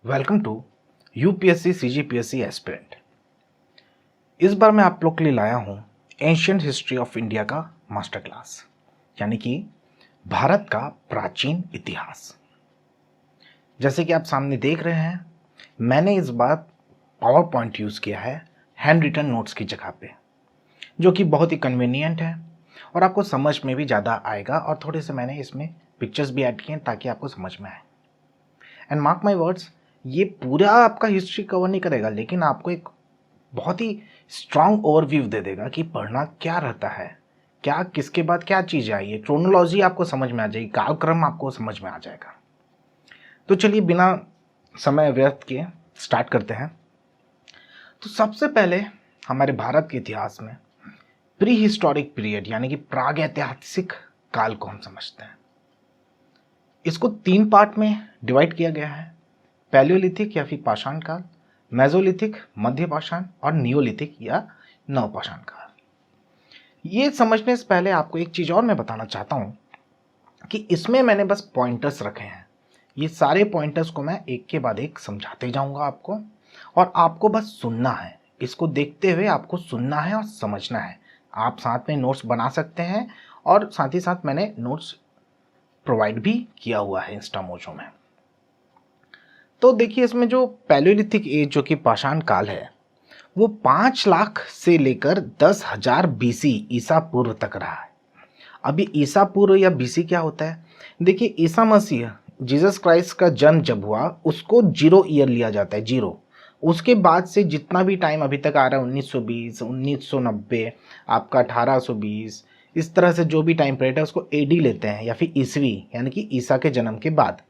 Welcome to UPSC CGPSC aspirant. इस बार मैं आप लोग के लिए लाया हूँ एंशियंट हिस्ट्री ऑफ इंडिया का मास्टर क्लास, यानी कि भारत का प्राचीन इतिहास। जैसे कि आप सामने देख रहे हैं, मैंने इस बार पावर पॉइंट यूज़ किया है हैंड रिटन नोट्स की जगह पे, जो कि बहुत ही कन्वीनियंट है और आपको समझ में भी ज़्यादा आएगा। और थोड़े से मैंने इसमें पिक्चर्स भी ऐड किए हैं ताकि आपको समझ में आए। एंड मार्क माई वर्ड्स, ये पूरा आपका हिस्ट्री कवर नहीं करेगा, लेकिन आपको एक बहुत ही स्ट्रांग ओवरव्यू दे देगा कि पढ़ना क्या रहता है, क्या किसके बाद क्या चीज़ आई है। क्रोनोलॉजी आपको समझ में आ जाएगी, कालक्रम आपको समझ में आ जाएगा। तो चलिए बिना समय व्यर्थ किए स्टार्ट करते हैं। तो सबसे पहले हमारे भारत के इतिहास में प्री हिस्टोरिक पीरियड यानी कि प्राग ऐतिहासिक काल को हम समझते हैं। इसको 3 पार्ट में डिवाइड किया गया है: पैलियोलिथिक या फिर पाषाण काल, मेसोलिथिक मध्य पाषाण और नियोलिथिक या नवपाषाण काल। ये समझने से पहले आपको एक चीज़ और मैं बताना चाहता हूँ कि इसमें मैंने बस पॉइंटर्स रखे हैं। ये सारे पॉइंटर्स को मैं एक के बाद एक समझाते जाऊँगा आपको, और आपको बस सुनना है। इसको देखते हुए आपको सुनना है और समझना है। आप साथ में नोट्स बना सकते हैं, और साथ ही साथ मैंने नोट्स प्रोवाइड भी किया हुआ है इंस्टामोजो में। तो देखिए, इसमें जो पैलियोलिथिक एज जो कि पाषाण काल है, वो 5 लाख से लेकर 10,000 बीसी ईसा पूर्व तक रहा है। अभी ईसा पूर्व या बीसी क्या होता है? देखिए, ईसा मसीह जीसस क्राइस्ट का जन्म जब हुआ उसको 0 ईयर लिया जाता है, 0। उसके बाद से जितना भी टाइम अभी तक आ रहा है, 1920, 1990, आपका 1820, इस तरह से जो भी टाइम पीरियड है उसको एडी लेते हैं, या फिर ईसवी यानी कि ईसा के जन्म के बाद।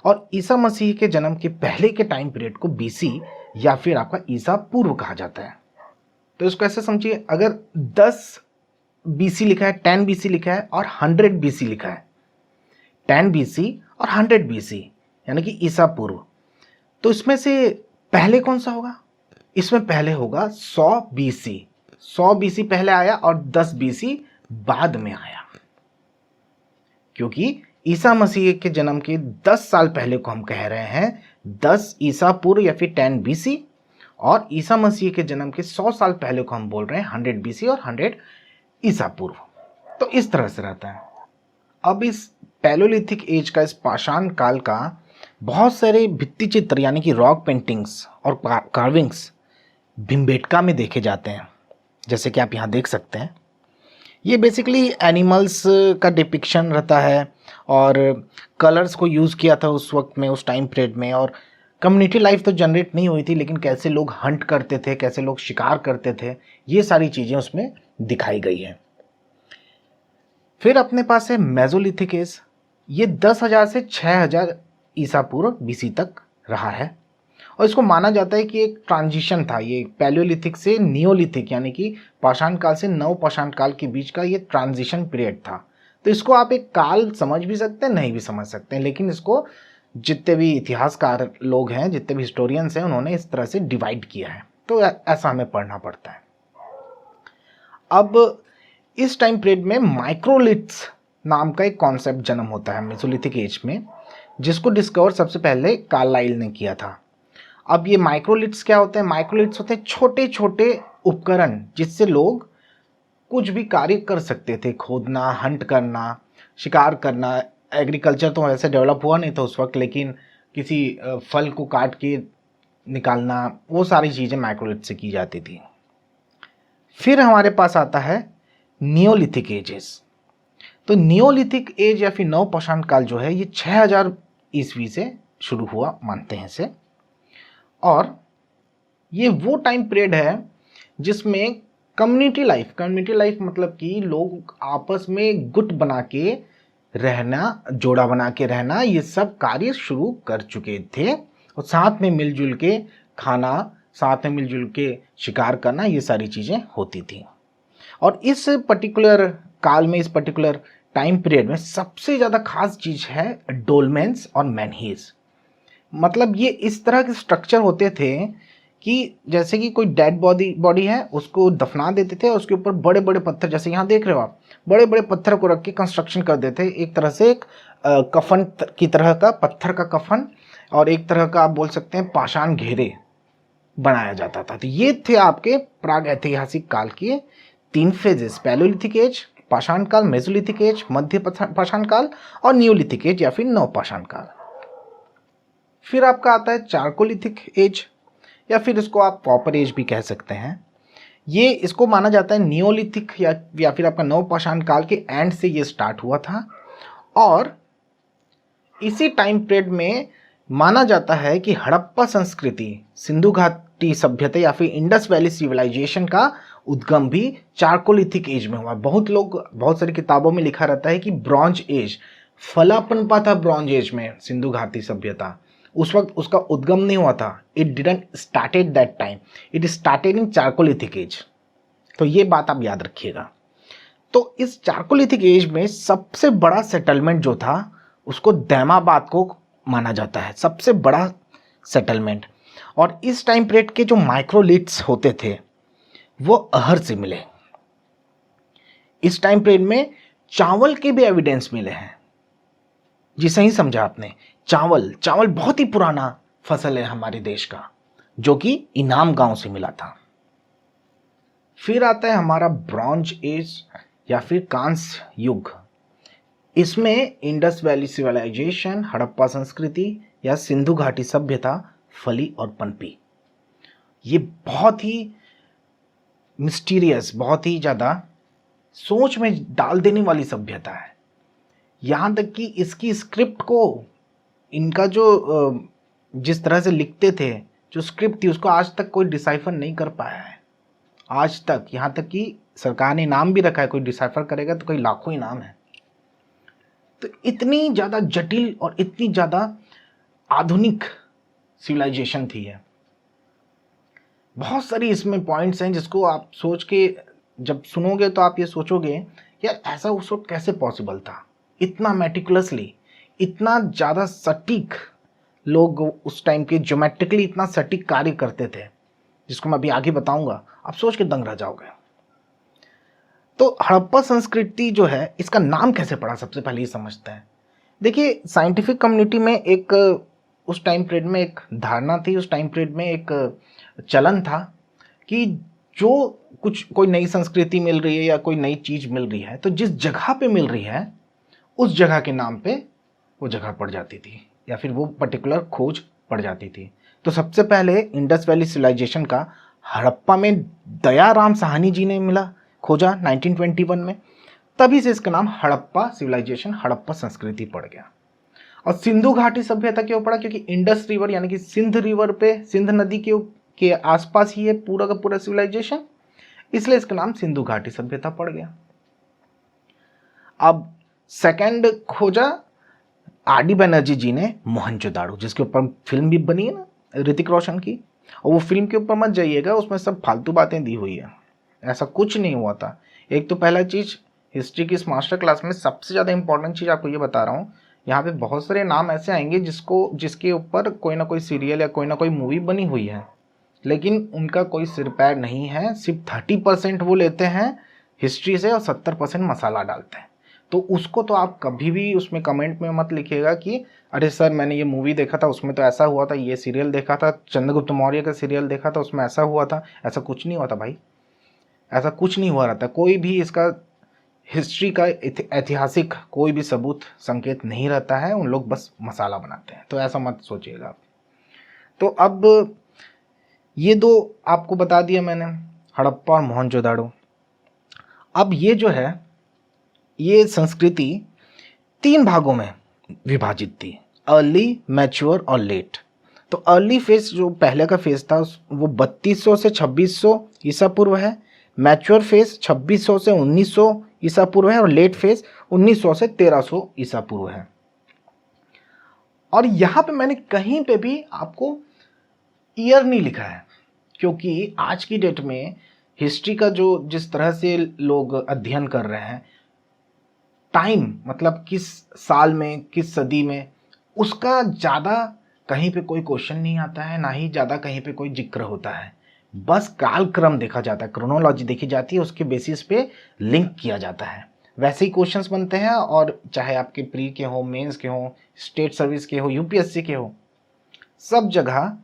और ईसा मसीह के जन्म के पहले के टाइम पीरियड को बीसी या फिर आपका ईसा पूर्व कहा जाता है। तो इसको ऐसे समझिए, अगर 10 बीसी लिखा है, 10 बीसी लिखा है और 100 बीसी लिखा है, 10 बीसी और 100 बीसी यानी कि ईसा पूर्व, तो इसमें से पहले कौन सा होगा? इसमें पहले होगा 100 बीसी। 100 बीसी पहले आया और 10 बीसी बाद में आया, क्योंकि ईसा मसीह के जन्म के 10 साल पहले को हम कह रहे हैं 10 ईसा पूर्व या फिर 10 बीसी, और ईसा मसीह के जन्म के 100 साल पहले को हम बोल रहे हैं 100 बीसी और 100 ईसा पूर्व। तो इस तरह से रहता है। अब इस पैलियोलिथिक एज का, इस पाषाण काल का बहुत सारे भित्ति चित्र यानी कि रॉक पेंटिंग्स और कार्विंग्स भीमबेटका में देखे जाते हैं, जैसे कि आप यहाँ देख सकते हैं। ये बेसिकली एनिमल्स का डिपिक्शन रहता है, और कलर्स को यूज़ किया था उस वक्त में, उस टाइम पीरियड में। और कम्युनिटी लाइफ तो जनरेट नहीं हुई थी, लेकिन कैसे लोग हंट करते थे, कैसे लोग शिकार करते थे, ये सारी चीज़ें उसमें दिखाई गई हैं। फिर अपने पास है मेसोलिथिक एज। ये 10,000 से 6,000 ईसा पूर्व बीसी तक रहा है, और इसको माना जाता है कि एक ट्रांजिशन था। ये पैलियोलिथिक से नियोलिथिक यानी कि पाषाण काल से नवपाषाण काल के बीच का ये ट्रांजिशन पीरियड था। तो इसको आप एक काल समझ भी सकते हैं, नहीं भी समझ सकते हैं, लेकिन इसको जितने भी इतिहासकार लोग हैं, जितने भी हिस्टोरियंस हैं, उन्होंने इस तरह से डिवाइड किया है। तो ऐसा हमें पढ़ना पड़ता है। अब इस टाइम पीरियड में माइक्रोलिथ्स नाम का एक कॉन्सेप्ट जन्म होता है मेसोलिथिक एज में, जिसको डिस्कवर सबसे पहले कार्लाइल ने किया था। अब ये माइक्रोलिथ्स क्या होते हैं? माइक्रोलिथ्स होते हैं छोटे छोटे उपकरण जिससे लोग कुछ भी कार्य कर सकते थे, खोदना, हंट करना, शिकार करना। एग्रीकल्चर तो वैसे डेवलप हुआ नहीं था उस वक्त, लेकिन किसी फल को काट के निकालना, वो सारी चीज़ें माइक्रोलिथ से की जाती थी। फिर हमारे पास आता है नियोलिथिक एजेस। तो नियोलिथिक एज या फिर नवपाषाण काल जो है, ये 6,000 ईस्वी से शुरू हुआ मानते हैं इसे। और ये वो टाइम पीरियड है जिसमें कम्युनिटी लाइफ मतलब कि लोग आपस में गुट बना के रहना, जोड़ा बना के रहना, ये सब कार्य शुरू कर चुके थे, और साथ में मिलजुल के खाना, साथ में मिलजुल के शिकार करना, ये सारी चीज़ें होती थी। और इस पर्टिकुलर काल में, इस पर्टिकुलर टाइम पीरियड में सबसे ज़्यादा खास चीज़ है डोलमेंस और मैनहीज। मतलब ये इस तरह के स्ट्रक्चर होते थे कि जैसे कि कोई डेड बॉडी है, उसको दफना देते थे और उसके ऊपर बड़े बड़े पत्थर, जैसे यहाँ देख रहे हो आप, बड़े बड़े पत्थर को रख के कंस्ट्रक्शन कर देते, एक तरह से एक कफन की तरह का, पत्थर का कफन, और एक तरह का आप बोल सकते हैं पाषाण घेरे बनाया जाता था। तो ये थे आपके प्राग ऐतिहासिक काल के 3 फेजेस: पैलोलिथिक एज, पाषाण काल, मेसोलिथिक एज, मध्य पाषाण काल, और न्यूलिथिक एज या फिर नवपाषाण काल। फिर आपका आता है चारकोलिथिक एज, या फिर इसको आप कॉपर एज भी कह सकते हैं। ये इसको माना जाता है नियोलिथिक या फिर आपका नवपाषाण काल के एंड से ये स्टार्ट हुआ था, और इसी टाइम पीरियड में माना जाता है कि हड़प्पा संस्कृति, सिंधु घाटी सभ्यता या फिर इंडस वैली सिविलाइजेशन का उद्गम भी चारकोलिथिक एज में हुआ। बहुत सारी किताबों में लिखा रहता है कि ब्रॉन्ज एज, फला पनपा था ब्रॉन्ज एज में सिंधु घाटी सभ्यता, उस वक्त उसका उद्गम नहीं हुआ था। It didn't started that time, it started in chalcolithic age. तो ये बात आप याद रखिएगा। तो इस चारकोलिथिक एज में सबसे बड़ा सेटलमेंट जो था उसको दैमाबाद को माना जाता है, सबसे बड़ा सेटलमेंट। और इस टाइम पीरियड के जो माइक्रोलिथ्स होते थे वो अहर से मिले। इस टाइम पीरियड में चावल के भी एविडेंस मिले हैं। जी सही समझा आपने, चावल बहुत ही पुराना फसल है हमारे देश का, जो कि इनाम गांव से मिला था। फिर आता है हमारा ब्रॉन्ज एज या फिर कांस्य युग। इसमें इंडस वैली सिविलाइजेशन, हड़प्पा संस्कृति या सिंधु घाटी सभ्यता फली और पनपी। ये बहुत ही मिस्टीरियस, बहुत ही ज़्यादा सोच में डाल देने वाली सभ्यता है। यहाँ तक कि इसकी स्क्रिप्ट को, इनका जो जिस तरह से लिखते थे, जो स्क्रिप्ट थी, उसको आज तक कोई डिसाइफर नहीं कर पाया है आज तक। यहाँ तक कि सरकार ने इनाम भी रखा है, कोई डिसाइफर करेगा तो कोई लाखों इनाम है। तो इतनी ज़्यादा जटिल और इतनी ज़्यादा आधुनिक सिविलाइजेशन थी है। बहुत सारी इसमें पॉइंट्स हैं जिसको आप सोच के जब सुनोगे तो आप ये सोचोगे यार ऐसा उस वक्त कैसे पॉसिबल था, इतना मेटिकुलसली, इतना ज़्यादा सटीक लोग उस टाइम के ज्योमेट्रिकली इतना सटीक कार्य करते थे, जिसको मैं अभी आगे बताऊंगा। आप सोच के दंग रह जाओगे। तो हड़प्पा संस्कृति जो है, इसका नाम कैसे पड़ा, सबसे पहले ये समझते हैं। देखिए, साइंटिफिक कम्युनिटी में एक उस टाइम पीरियड में एक धारणा थी, उस टाइम पीरियड में एक चलन था कि जो कोई नई संस्कृति मिल रही है या कोई नई चीज़ मिल रही है, तो जिस जगह पे मिल रही है उस जगह के नाम पे वो जगह पड़ जाती थी या फिर वो पर्टिकुलर खोज पड़ जाती थी। तो सबसे पहले इंडस वैली सिविलाइजेशन का हड़प्पा में दयाराम साहनी जी ने खोजा 1921 में। तभी से इसका नाम हड़प्पा सिविलाइजेशन, हड़प्पा संस्कृति पड़ गया। और सिंधु घाटी सभ्यता क्यों पड़ा? क्योंकि इंडस रिवर यानी कि सिंध रिवर पे, सिंध नदी के आसपास ही है पूरा का पूरा सिविलाइजेशन, इसलिए इसका नाम सिंधु घाटी सभ्यता पड़ गया। अब सेकंड खोजा आर.डी. बनर्जी जी ने मोहनजोदाड़ो, जिसके ऊपर फिल्म भी बनी है ना ऋतिक रोशन की। और वो फिल्म के ऊपर मत जाइएगा, उसमें सब फालतू बातें दी हुई है, ऐसा कुछ नहीं हुआ था। एक तो पहला चीज़, हिस्ट्री की इस मास्टर क्लास में सबसे ज़्यादा इंपॉर्टेंट चीज़ आपको ये बता रहा हूँ, यहाँ पे बहुत सारे नाम ऐसे आएंगे जिसके ऊपर कोई ना कोई सीरियल या कोई ना कोई मूवी बनी हुई है, लेकिन उनका कोई सिर पैर नहीं है। सिर्फ 30% वो लेते हैं हिस्ट्री से और 70% मसाला डालते हैं। तो उसको तो आप कभी भी उसमें कमेंट में मत लिखिएगा कि अरे सर मैंने ये मूवी देखा था उसमें तो ऐसा हुआ था, ये सीरियल देखा था, चंद्रगुप्त मौर्य का सीरियल देखा था उसमें ऐसा हुआ था। ऐसा कुछ नहीं हुआ था भाई, ऐसा कुछ नहीं हुआ रहता। कोई भी इसका हिस्ट्री का ऐतिहासिक कोई भी सबूत संकेत नहीं रहता है, उन लोग बस मसाला बनाते हैं, तो ऐसा मत सोचिएगा आप। तो अब ये दो आपको बता दिया मैंने, हड़प्पा और मोहनजोदाड़ो। अब ये जो है, ये संस्कृति 3 भागों में विभाजित थी, अर्ली, मैच्योर और लेट। तो अर्ली फेज जो पहले का फेज था वो 3200 से 2600 ईसा पूर्व है, मैच्योर फेज 2600 से 1900 ईसा पूर्व है, और लेट फेज 1900 से 1300 ईसा पूर्व है। और यहाँ पे मैंने कहीं पे भी आपको ईयर नहीं लिखा है, क्योंकि आज की डेट में हिस्ट्री का जो जिस तरह से लोग अध्ययन कर रहे हैं, टाइम मतलब किस साल में, किस सदी में, उसका ज़्यादा कहीं पे कोई क्वेश्चन नहीं आता है, ना ही ज़्यादा कहीं पे कोई जिक्र होता है। बस कालक्रम देखा जाता है, क्रोनोलॉजी देखी जाती है, उसके बेसिस पे लिंक किया जाता है। वैसे ही क्वेश्चंस बनते हैं, और चाहे आपके प्री के हो, मेंस के हो, स्टेट सर्विस के हो, यूपीएससी के हो, सब जगह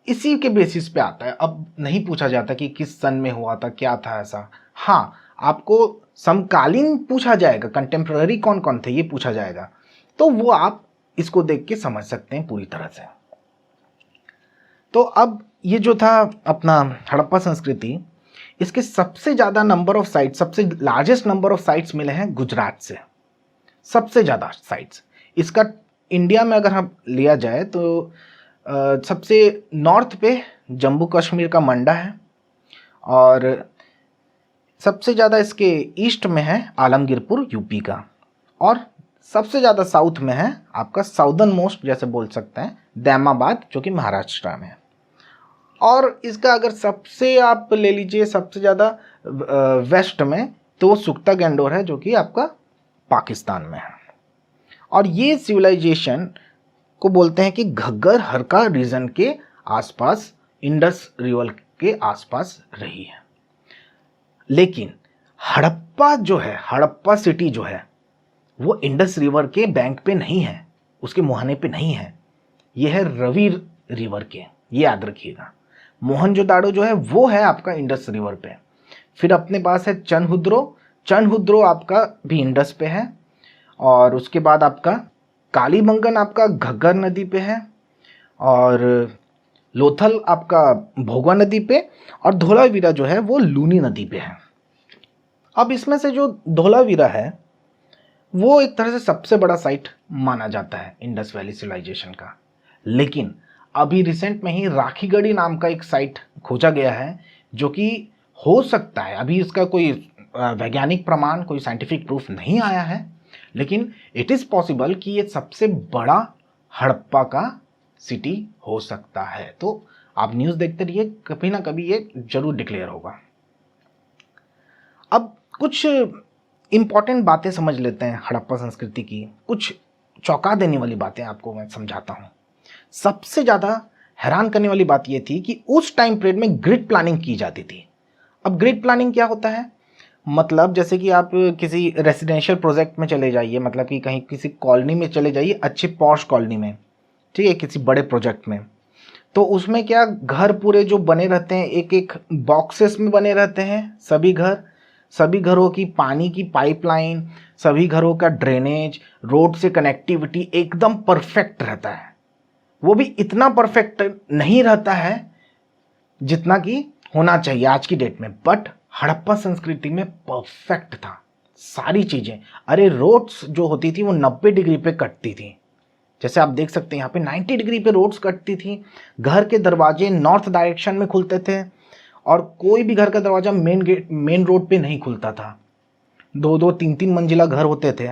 इसी के बेसिस पे आता है। अब नहीं पूछा जाता कि किस सन में हुआ था, क्या था ऐसा। हाँ, आपको समकालीन पूछा जाएगा, कंटेम्प्ररी कौन कौन थे ये पूछा जाएगा, तो वो आप इसको देख के समझ सकते हैं पूरी तरह से। तो अब ये जो था अपना हड़प्पा संस्कृति, इसके सबसे ज़्यादा नंबर ऑफ साइट्स, सबसे लार्जेस्ट नंबर ऑफ साइट्स मिले हैं गुजरात से, सबसे ज़्यादा साइट्स। इसका इंडिया में अगर हम लिया जाए तो सबसे नॉर्थ पे जम्मू कश्मीर का मंडा है, और सबसे ज़्यादा इसके ईस्ट में है आलमगीरपुर यूपी का, और सबसे ज़्यादा साउथ में है आपका साउदर्न मोस्ट जैसे बोल सकते हैं दैमाबाद, जो कि महाराष्ट्र में है। और इसका अगर सबसे आप ले लीजिए सबसे ज़्यादा वेस्ट में, तो सुक्ता गैंडोर है, जो कि आपका पाकिस्तान में है। और ये सिविलाइजेशन को बोलते हैं कि घग्गर हरका रीजन के आसपास, इंडस रिवर के आसपास रही है। लेकिन हड़प्पा जो है, हड़प्पा सिटी जो है, वो इंडस रिवर के बैंक पे नहीं है, उसके मुहाने पे नहीं है, ये है रवि रिवर के, ये याद रखिएगा। मोहनजोदाड़ो जो है वो है आपका इंडस रिवर पे। फिर अपने पास है चनहुद्रो, चनहुद्रो आपका भी इंडस पे है। और उसके बाद आपका कालीबंगन आपका घग्गर नदी पे है, और लोथल आपका भोगवा नदी पे, और धोलावीरा जो है वो लूनी नदी पे है। अब इसमें से जो धोलावीरा है वो एक तरह से सबसे बड़ा साइट माना जाता है इंडस वैली सिविलाइजेशन का। लेकिन अभी रिसेंट में ही राखीगढ़ी नाम का एक साइट खोजा गया है, जो कि हो सकता है, अभी इसका कोई वैज्ञानिक प्रमाण, कोई साइंटिफिक प्रूफ नहीं आया है, लेकिन इट इज़ पॉसिबल कि ये सबसे बड़ा हड़प्पा का सिटी हो सकता है। तो आप न्यूज़ देखते रहिए, कभी ना कभी ये जरूर डिक्लेयर होगा। अब कुछ इंपॉर्टेंट बातें समझ लेते हैं हड़प्पा संस्कृति की, कुछ चौंका देने वाली बातें आपको मैं समझाता हूँ। सबसे ज़्यादा हैरान करने वाली बात यह थी कि उस टाइम पीरियड में ग्रिड प्लानिंग की जाती थी। अब ग्रिड प्लानिंग क्या होता है? मतलब जैसे कि आप किसी रेसिडेंशियल प्रोजेक्ट में चले जाइए, मतलब कि कहीं किसी कॉलोनी में चले जाइए, अच्छी पॉश कॉलोनी में, ठीक है, किसी बड़े प्रोजेक्ट में, तो उसमें क्या घर पूरे जो बने रहते हैं एक एक बॉक्सेस में बने रहते हैं। सभी घरों की पानी की पाइपलाइन, सभी घरों का ड्रेनेज, रोड से कनेक्टिविटी एकदम परफेक्ट रहता है। वो भी इतना परफेक्ट नहीं रहता है जितना कि होना चाहिए आज की डेट में, बट हड़प्पा संस्कृति में परफेक्ट था सारी चीज़ें। अरे रोड्स जो होती थी वो 90 डिग्री पे कटती थी, जैसे आप देख सकते हैं यहाँ पे 90 डिग्री पे रोड्स कटती थी। घर के दरवाजे नॉर्थ डायरेक्शन में खुलते थे, और कोई भी घर का दरवाजा मेन रोड पे नहीं खुलता था। 2-2, 3-3 मंजिला घर होते थे,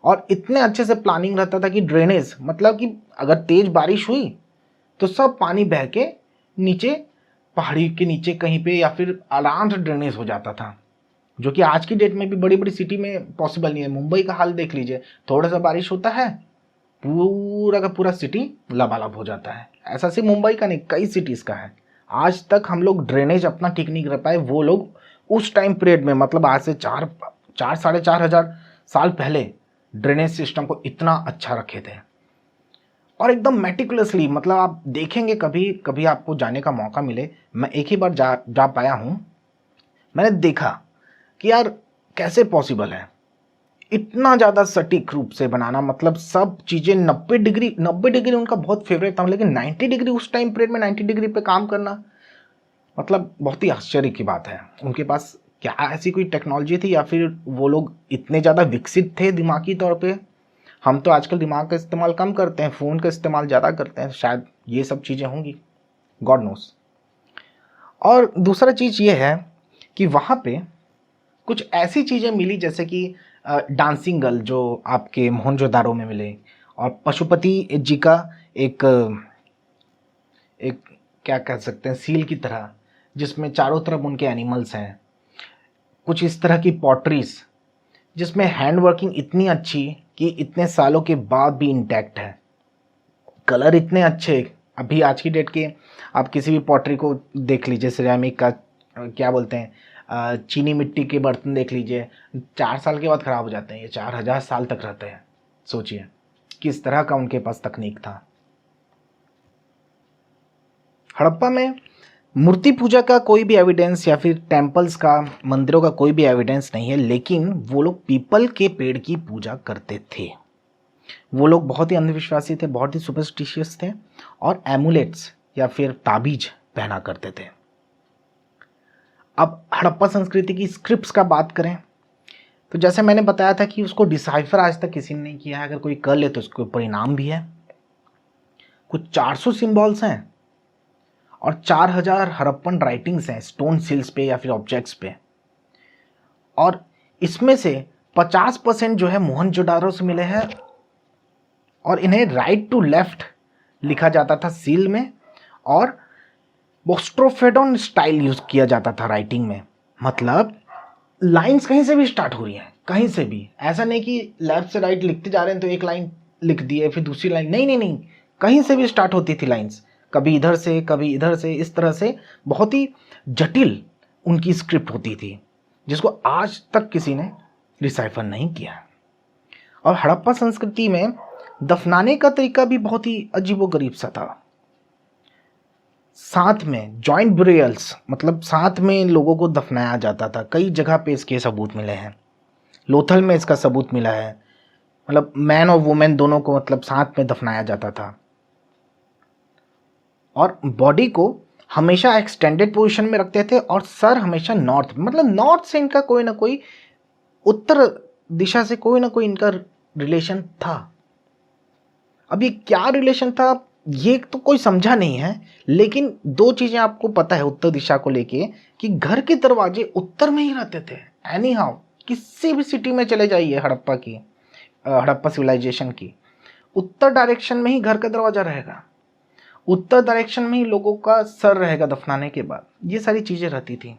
और इतने अच्छे से प्लानिंग रहता था कि ड्रेनेज, मतलब कि अगर तेज बारिश हुई तो सब पानी बह के नीचे, पहाड़ी के नीचे कहीं पे, या फिर आराम से ड्रेनेज हो जाता था, जो कि आज की डेट में भी बड़ी बड़ी सिटी में पॉसिबल नहीं है। मुंबई का हाल देख लीजिए, थोड़ा सा बारिश होता है पूरा का पूरा सिटी लबालब हो जाता है। ऐसा सिर्फ मुंबई का नहीं, कई सिटीज़ का है। आज तक हम लोग ड्रेनेज अपना ठीक नहीं कर पाए, वो लोग उस टाइम पीरियड में, मतलब आज से 4,000-4,500 साल पहले ड्रेनेज सिस्टम को इतना अच्छा रखे थे, और एकदम मेटिकुलसली। मतलब आप देखेंगे, कभी कभी आपको जाने का मौका मिले, मैं एक ही बार जा पाया हूँ, मैंने देखा कि यार कैसे पॉसिबल है इतना ज़्यादा सटीक रूप से बनाना। मतलब सब चीज़ें 90 डिग्री उनका बहुत फेवरेट था, लेकिन 90 डिग्री उस टाइम पीरियड में 90 डिग्री पे काम करना, मतलब बहुत ही आश्चर्य की बात है। उनके पास क्या ऐसी कोई टेक्नोलॉजी थी, या फिर वो लोग इतने ज़्यादा विकसित थे दिमागी तौर पे? हम तो आजकल दिमाग का इस्तेमाल कम करते हैं, फ़ोन का इस्तेमाल ज़्यादा करते हैं, शायद ये सब चीज़ें होंगी, गॉड नोस। और दूसरा चीज़ ये है कि वहाँ पे कुछ ऐसी चीज़ें मिली, जैसे कि डांसिंग गर्ल जो आपके मोहनजोदारो में मिले, और पशुपति जी का एक क्या कह सकते हैं, सील की तरह, जिसमें चारों तरफ उनके एनिमल्स हैं। कुछ इस तरह की पॉटरीज जिसमें हैंड वर्किंग इतनी अच्छी कि इतने सालों के बाद भी इंटैक्ट है। कलर इतने अच्छे, अभी आज की डेट के आप किसी भी पॉटरी को देख लीजिए, सिरेमिक का क्या बोलते हैं, चीनी मिट्टी के बर्तन देख लीजिए, 4 साल के बाद ख़राब हो जाते हैं, ये 4000 साल तक रहते हैं। सोचिए किस तरह का उनके पास तकनीक था। हड़प्पा में मूर्ति पूजा का कोई भी एविडेंस या फिर टेम्पल्स का, मंदिरों का कोई भी एविडेंस नहीं है, लेकिन वो लोग पीपल के पेड़ की पूजा करते थे। वो लोग बहुत ही अंधविश्वासी थे, बहुत ही सुपरस्टिशियस थे और एमुलेट्स या फिर ताबीज पहना करते थे। अब हड़प्पा संस्कृति की स्क्रिप्ट्स का बात करें तो जैसे मैंने बताया था कि उसको डिसाइफर आज तक किसी ने नहीं किया है, अगर कोई कर ले तो उसको परिणाम भी है। कुछ 400 सिंबल्स हैं और 4000 हड़प्पन राइटिंग्स हैं स्टोन सील्स पे या फिर ऑब्जेक्ट्स पे, और इसमें से 50% जो है मोहनजोदाड़ो से मिले हैं, और इन्हें राइट टू लेफ्ट लिखा जाता था सील में, और बोस्ट्रोफेडोन स्टाइल यूज किया जाता था राइटिंग में। मतलब लाइंस कहीं से भी स्टार्ट हो रही हैं, कहीं से भी, ऐसा नहीं कि लेफ्ट से राइट लिखते जा रहे हैं तो एक लाइन लिख दिए फिर दूसरी लाइन, नहीं नहीं नहीं, कहीं से भी स्टार्ट होती थी लाइंस, कभी इधर से कभी इधर से, इस तरह से बहुत ही जटिल उनकी स्क्रिप्ट होती थी जिसको आज तक किसी ने डिसाइफर नहीं किया। और हड़प्पा संस्कृति में दफनाने का तरीका भी बहुत ही अजीबोगरीब सा था। साथ में जॉइंट बुरियल्स, मतलब साथ में लोगों को दफनाया जाता था। कई जगह पे इसके सबूत मिले हैं, लोथल में इसका सबूत मिला है, मतलब मैन और वुमेन दोनों को मतलब साथ में दफनाया जाता था। और बॉडी को हमेशा एक्सटेंडेड पोजीशन में रखते थे और सर हमेशा नॉर्थ, मतलब नॉर्थ से इनका कोई ना कोई, उत्तर दिशा से कोई ना कोई इनका रिलेशन था। अब ये क्या रिलेशन था ये तो कोई समझा नहीं है, लेकिन 2 चीजें आपको पता है उत्तर दिशा को लेके, कि घर के दरवाजे उत्तर में ही रहते थे। एनी हाउ किसी भी सिटी में चले जाइए हड़प्पा सिविलाइजेशन की, उत्तर डायरेक्शन में ही घर का दरवाजा रहेगा, उत्तर डायरेक्शन में ही लोगों का सर रहेगा दफनाने के बाद, ये सारी चीजें रहती थी।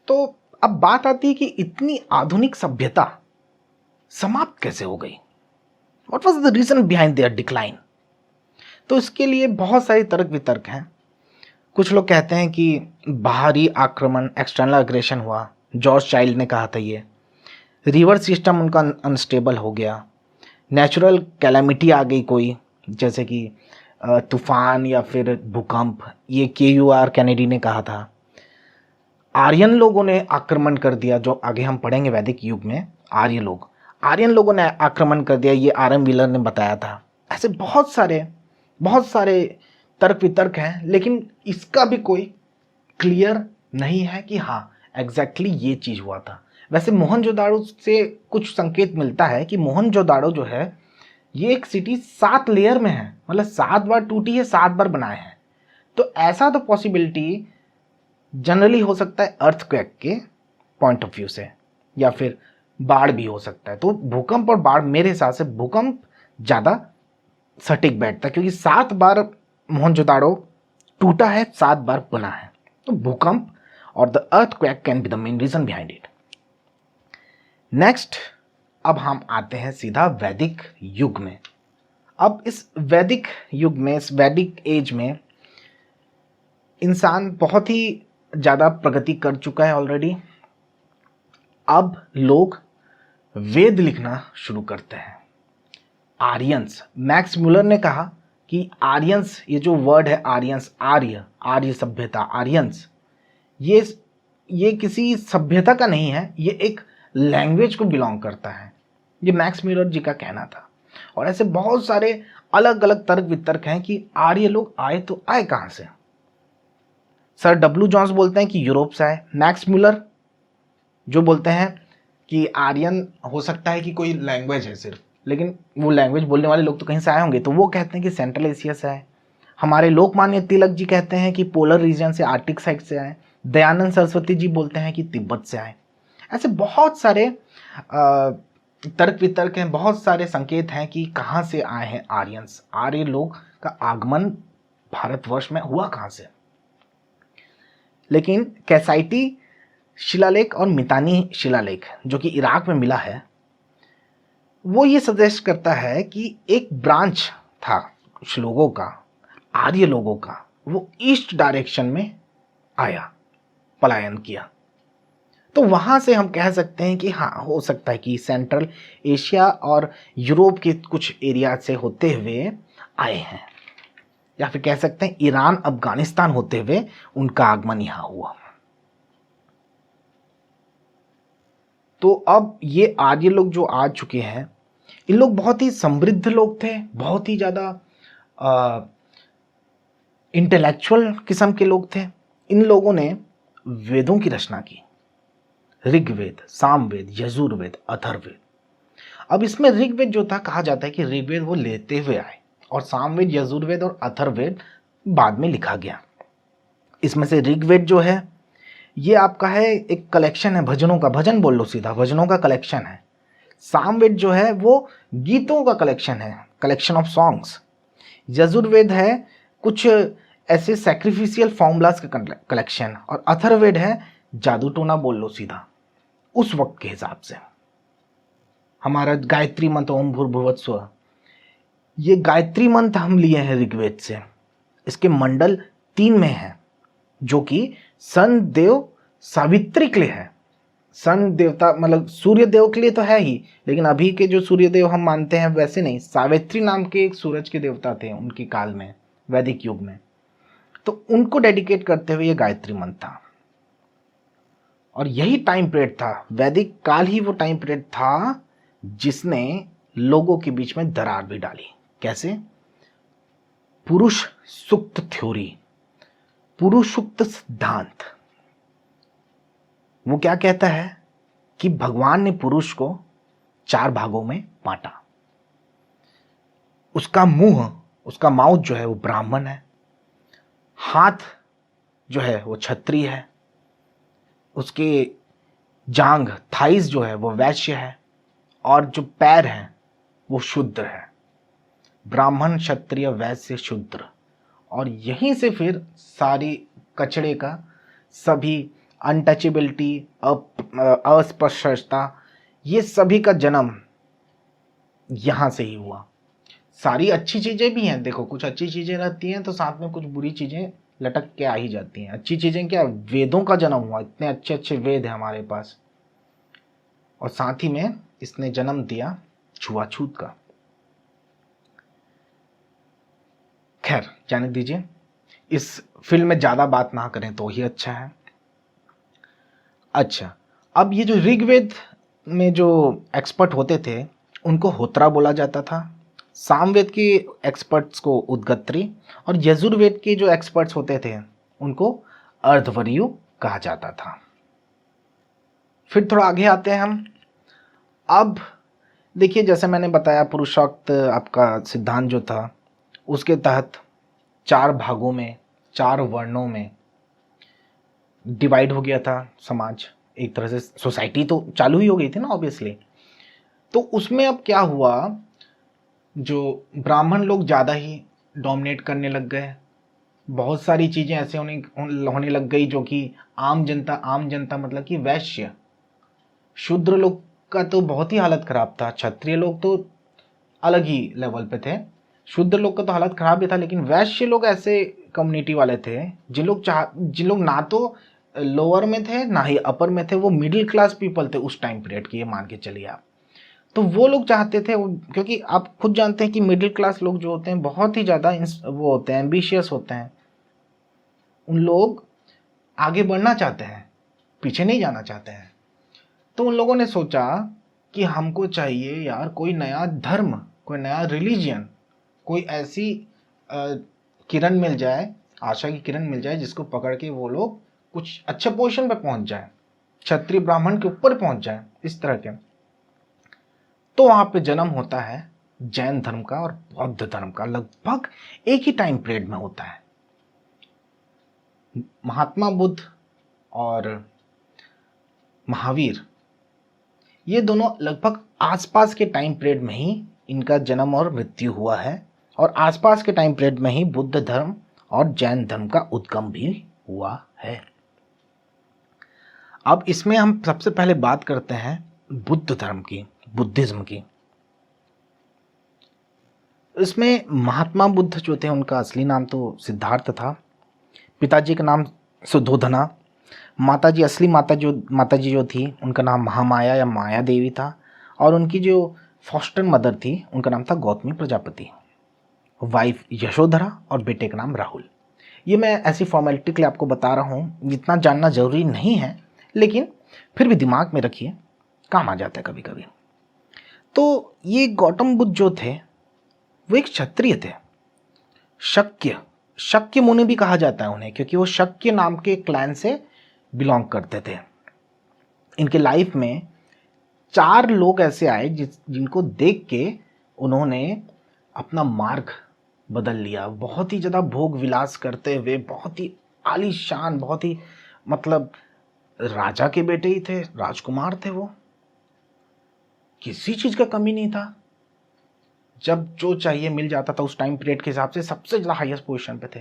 तो अब बात आती है कि इतनी आधुनिक सभ्यता समाप्त कैसे हो गई, what was the reason behind their decline. तो इसके लिए बहुत सारे तर्क वितर्क हैं। कुछ लोग कहते हैं कि बाहरी आक्रमण, एक्सटर्नल अग्रेशन हुआ, जॉर्ज चाइल्ड ने कहा था ये, रिवर सिस्टम उनका अनस्टेबल हो गया, नेचुरल कैलेमिटी आ गई कोई, जैसे कि तूफान या फिर भूकंप, ये KUR कैनेडी ने कहा था। आर्यन लोगों ने आक्रमण कर दिया, जो आगे हम पढ़ेंगे वैदिक युग में, आर्यन लोगों ने आक्रमण कर दिया, ये RM व्हीलर ने बताया था। ऐसे बहुत सारे तर्क वितर्क हैं, लेकिन इसका भी कोई क्लियर नहीं है कि हाँ एग्जैक्टली ये चीज़ हुआ था। वैसे मोहनजोदाड़ो से कुछ संकेत मिलता है कि मोहनजोदाड़ो जो है ये एक सिटी 7 लेयर में है, मतलब 7 बार टूटी है, 7 बार बनाए हैं। तो ऐसा तो पॉसिबिलिटी जनरली हो सकता है अर्थक्वेक के पॉइंट ऑफ व्यू से, या फिर बाढ़ भी हो सकता है। तो भूकंप और बाढ़, मेरे हिसाब से भूकंप ज़्यादा सटीक बैठता है, क्योंकि 7 बार मोहनजोदाड़ो टूटा है, 7 बार बना है। तो भूकंप और the earthquake can be the main reason behind it. Next, अब हम आते हैं सीधा वैदिक युग में। अब इस वैदिक युग में, इस वैदिक एज में इंसान बहुत ही ज़्यादा प्रगति कर चुका है ऑलरेडी। अब लोग वेद लिखना शुरू करते हैं। आर्यंस, मैक्स म्यूलर ने कहा कि आर्यंस, ये जो वर्ड है आर्यंस, आर्य सभ्यता, आर्यंस, ये किसी सभ्यता का नहीं है, ये एक लैंग्वेज को बिलोंग करता है। ये मैक्स म्यूलर जी का कहना था। और ऐसे बहुत सारे अलग अलग तर्क वितर्क हैं कि आर्य लोग आए तो आए कहाँ से। सर W जॉन्स बोलते हैं कि यूरोप से आए। मैक्स म्यूलर जो बोलते हैं कि आर्यन हो सकता है कि कोई लैंग्वेज है सिर्फ, लेकिन वो लैंग्वेज बोलने वाले लोग तो कहीं से आए होंगे, तो वो कहते हैं कि सेंट्रल एशिया से आए। हमारे लोकमान्य तिलक जी कहते हैं कि पोलर रीजन से, आर्टिक साइड से आए। दयानंद सरस्वती जी बोलते हैं कि तिब्बत से आए। ऐसे बहुत सारे तर्क वितर्क हैं, बहुत सारे संकेत हैं कि कहाँ से आए हैं आर्यंस, आर्य लोग का आगमन भारतवर्ष में हुआ कहाँ से। लेकिन कैसाइटी शिलालेख और मितानी शिलालेख जो कि इराक में मिला है, वो ये सजेस्ट करता है कि एक ब्रांच था कुछ लोगों का, आर्य लोगों का, वो ईस्ट डायरेक्शन में आया, पलायन किया। तो वहां से हम कह सकते हैं कि हाँ, हो सकता है कि सेंट्रल एशिया और यूरोप के कुछ एरिया से होते हुए आए हैं, या फिर कह सकते हैं ईरान अफगानिस्तान होते हुए उनका आगमन यहां हुआ। तो अब ये आर्य लोग जो आ चुके हैं, इन लोग बहुत ही समृद्ध लोग थे, बहुत ही ज्यादा इंटेलेक्चुअल किस्म के लोग थे। इन लोगों ने वेदों की रचना की, ऋग्वेद, सामवेद, यजुर्वेद, अथर्ववेद। अब इसमें ऋग्वेद जो था, कहा जाता है कि ऋग्वेद वो लेते हुए आए और सामवेद, यजुर्वेद और अथर्ववेद बाद में लिखा गया। इसमें से ऋग्वेद जो है ये आपका है एक कलेक्शन है भजनों का, भजन बोल लो सीधा, भजनों का कलेक्शन है। सामवेद जो है वो गीतों का कलेक्शन है, कलेक्शन ऑफ सॉन्ग्स। यजुर्वेद है कुछ ऐसे सैक्रिफिशियल फॉर्मूलाज का कलेक्शन, और अथर्ववेद है जादू टोना बोल लो सीधा, उस वक्त के हिसाब से। हमारा गायत्री मंत्र ओम भूर्भुवः स्वः, ये गायत्री मंत्र हम लिए हैं ऋग्वेद से। इसके मंडल 3 में है, जो कि सन देव सावित्री के लिए है। सन देवता मतलब सूर्य देव के लिए तो है ही, लेकिन अभी के जो सूर्य देव हम मानते हैं वैसे नहीं, सावित्री नाम के एक सूरज के देवता थे उनके काल में, वैदिक युग में। तो उनको डेडिकेट करते हुए ये गायत्री मंत्र था। और यही टाइम पीरियड था, वैदिक काल ही वो टाइम पीरियड था जिसने लोगों के बीच में दरार भी डाली। कैसे? पुरुष सुक्त थ्योरी, पुरुष सुक्त सिद्धांत। वो क्या कहता है कि भगवान ने पुरुष को 4 भागों में बांटा। उसका मुंह, उसका माउथ जो है वो ब्राह्मण है, हाथ जो है वो क्षत्रिय है, उसके जांघ, थाइस जो है वो वैश्य है, और जो पैर हैं वो शूद्र है। ब्राह्मण, क्षत्रिय, वैश्य, शूद्र। और यहीं से फिर सारी कचड़े का, सभी अनटचेबिलिटी, अस्पृश्यता, ये सभी का जन्म यहां से ही हुआ। सारी अच्छी चीजें भी हैं, देखो कुछ अच्छी चीजें रहती हैं तो साथ में कुछ बुरी चीजें लटक के आ ही जाती हैं। अच्छी चीजें क्या, वेदों का जन्म हुआ, इतने अच्छे अच्छे वेद हैं हमारे पास, और साथ ही में इसने जन्म दिया छुआछूत का। खैर जाने दीजिए, इस फिल्म में ज्यादा बात ना करें तो ही अच्छा है। अच्छा, अब ये जो ऋग्वेद में जो एक्सपर्ट होते थे उनको होत्रा बोला जाता था, सामवेद के एक्सपर्ट्स को उद्गत्री, और यजुर्वेद के जो एक्सपर्ट्स होते थे उनको अर्धवर्यु कहा जाता था। फिर थोड़ा आगे आते हैं हम। अब देखिए, जैसे मैंने बताया पुरुषोक्त आपका सिद्धांत जो था, उसके तहत 4 भागों में, 4 वर्णों में डिवाइड हो गया था समाज। एक तरह से सोसाइटी तो चालू ही हो गई थी ना ऑब्वियसली। तो उसमें अब क्या हुआ, जो ब्राह्मण लोग ज़्यादा ही डोमिनेट करने लग गए। बहुत सारी चीज़ें ऐसे होने लग गई जो कि आम जनता मतलब कि वैश्य, शूद्र लोग का तो बहुत ही हालत खराब था। क्षत्रिय लोग तो अलग ही लेवल पे थे, शूद्र लोग का तो हालत खराब भी था, लेकिन वैश्य लोग ऐसे कम्युनिटी वाले थे जिन लोग ना तो लोअर में थे ना ही अपर में थे, वो मिडिल क्लास पीपल थे उस टाइम पीरियड की, ये मान के चलिए आप। तो वो लोग चाहते थे, क्योंकि आप खुद जानते हैं कि मिडिल क्लास लोग जो होते हैं बहुत ही ज़्यादा वो होते हैं, एम्बिशियस होते हैं। उन लोग आगे बढ़ना चाहते हैं, पीछे नहीं जाना चाहते हैं। तो उन लोगों ने सोचा कि हमको चाहिए यार कोई नया धर्म, कोई नया रिलीजियन, कोई ऐसी किरण मिल जाए, आशा की किरण मिल जाए जिसको पकड़ के वो लोग कुछ अच्छे पोजीशन पे पहुंच जाए, क्षत्रिय ब्राह्मण के ऊपर पहुंच जाए, इस तरह के। तो वहां पे जन्म होता है जैन धर्म का और बौद्ध धर्म का, लगभग एक ही टाइम पीरियड में होता है। महात्मा बुद्ध और महावीर, ये दोनों लगभग आसपास के टाइम पीरियड में ही इनका जन्म और मृत्यु हुआ है, और आसपास के टाइम पीरियड में ही बुद्ध धर्म और जैन धर्म का उद्गम भी हुआ है। अब इसमें हम सबसे पहले बात करते हैं बुद्ध धर्म की, बुद्धिज्म की। इसमें महात्मा बुद्ध जो थे उनका असली नाम तो सिद्धार्थ था, पिताजी का नाम सुधोधना, माताजी असली माताजी जो थी उनका नाम महामाया या माया देवी था, और उनकी जो फॉस्टर मदर थी उनका नाम था गौतमी प्रजापति, वाइफ यशोधरा और बेटे का नाम राहुल। ये मैं ऐसी फॉर्मेलिटी के लिए आपको बता रहा हूँ, जितना जानना जरूरी नहीं है, लेकिन फिर भी दिमाग में रखिए, काम आ जाता है कभी कभी। तो ये गौतम बुद्ध जो थे वो एक क्षत्रिय थे, शक्य मुनि भी कहा जाता है उन्हें, क्योंकि वो शक्य नाम के क्लैन से बिलोंग करते थे। इनके लाइफ में 4 लोग ऐसे आए जिनको देख के उन्होंने अपना मार्ग बदल लिया। बहुत ही ज़्यादा भोग विलास करते हुए, बहुत ही आलीशान, बहुत ही मतलब राजा के बेटे ही थे, राजकुमार थे वो, किसी चीज़ का कमी नहीं था, जब जो चाहिए मिल जाता था। उस टाइम पीरियड के हिसाब से सबसे ज़्यादा हाईएस्ट पोजीशन पे थे।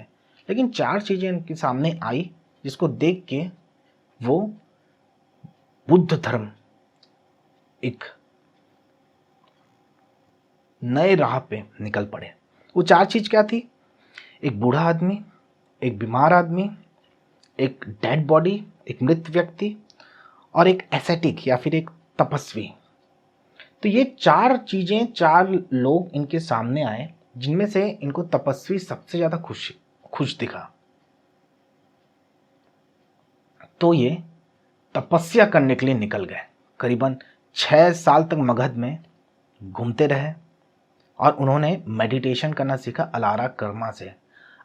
लेकिन 4 चीज़ें इनके सामने आई जिसको देख के वो बुद्ध धर्म एक नए राह पे निकल पड़े। वो 4 चीज़ क्या थी? एक बूढ़ा आदमी, एक बीमार आदमी, एक डेड बॉडी, एक मृत व्यक्ति, और एक एसेटिक या फिर एक तपस्वी। तो ये 4 चीज़ें, 4 लोग इनके सामने आए, जिनमें से इनको तपस्वी सबसे ज़्यादा खुश दिखा। तो ये तपस्या करने के लिए निकल गए। करीबन 6 साल तक मगध में घूमते रहे और उन्होंने मेडिटेशन करना सीखा अलारा कल्मा से।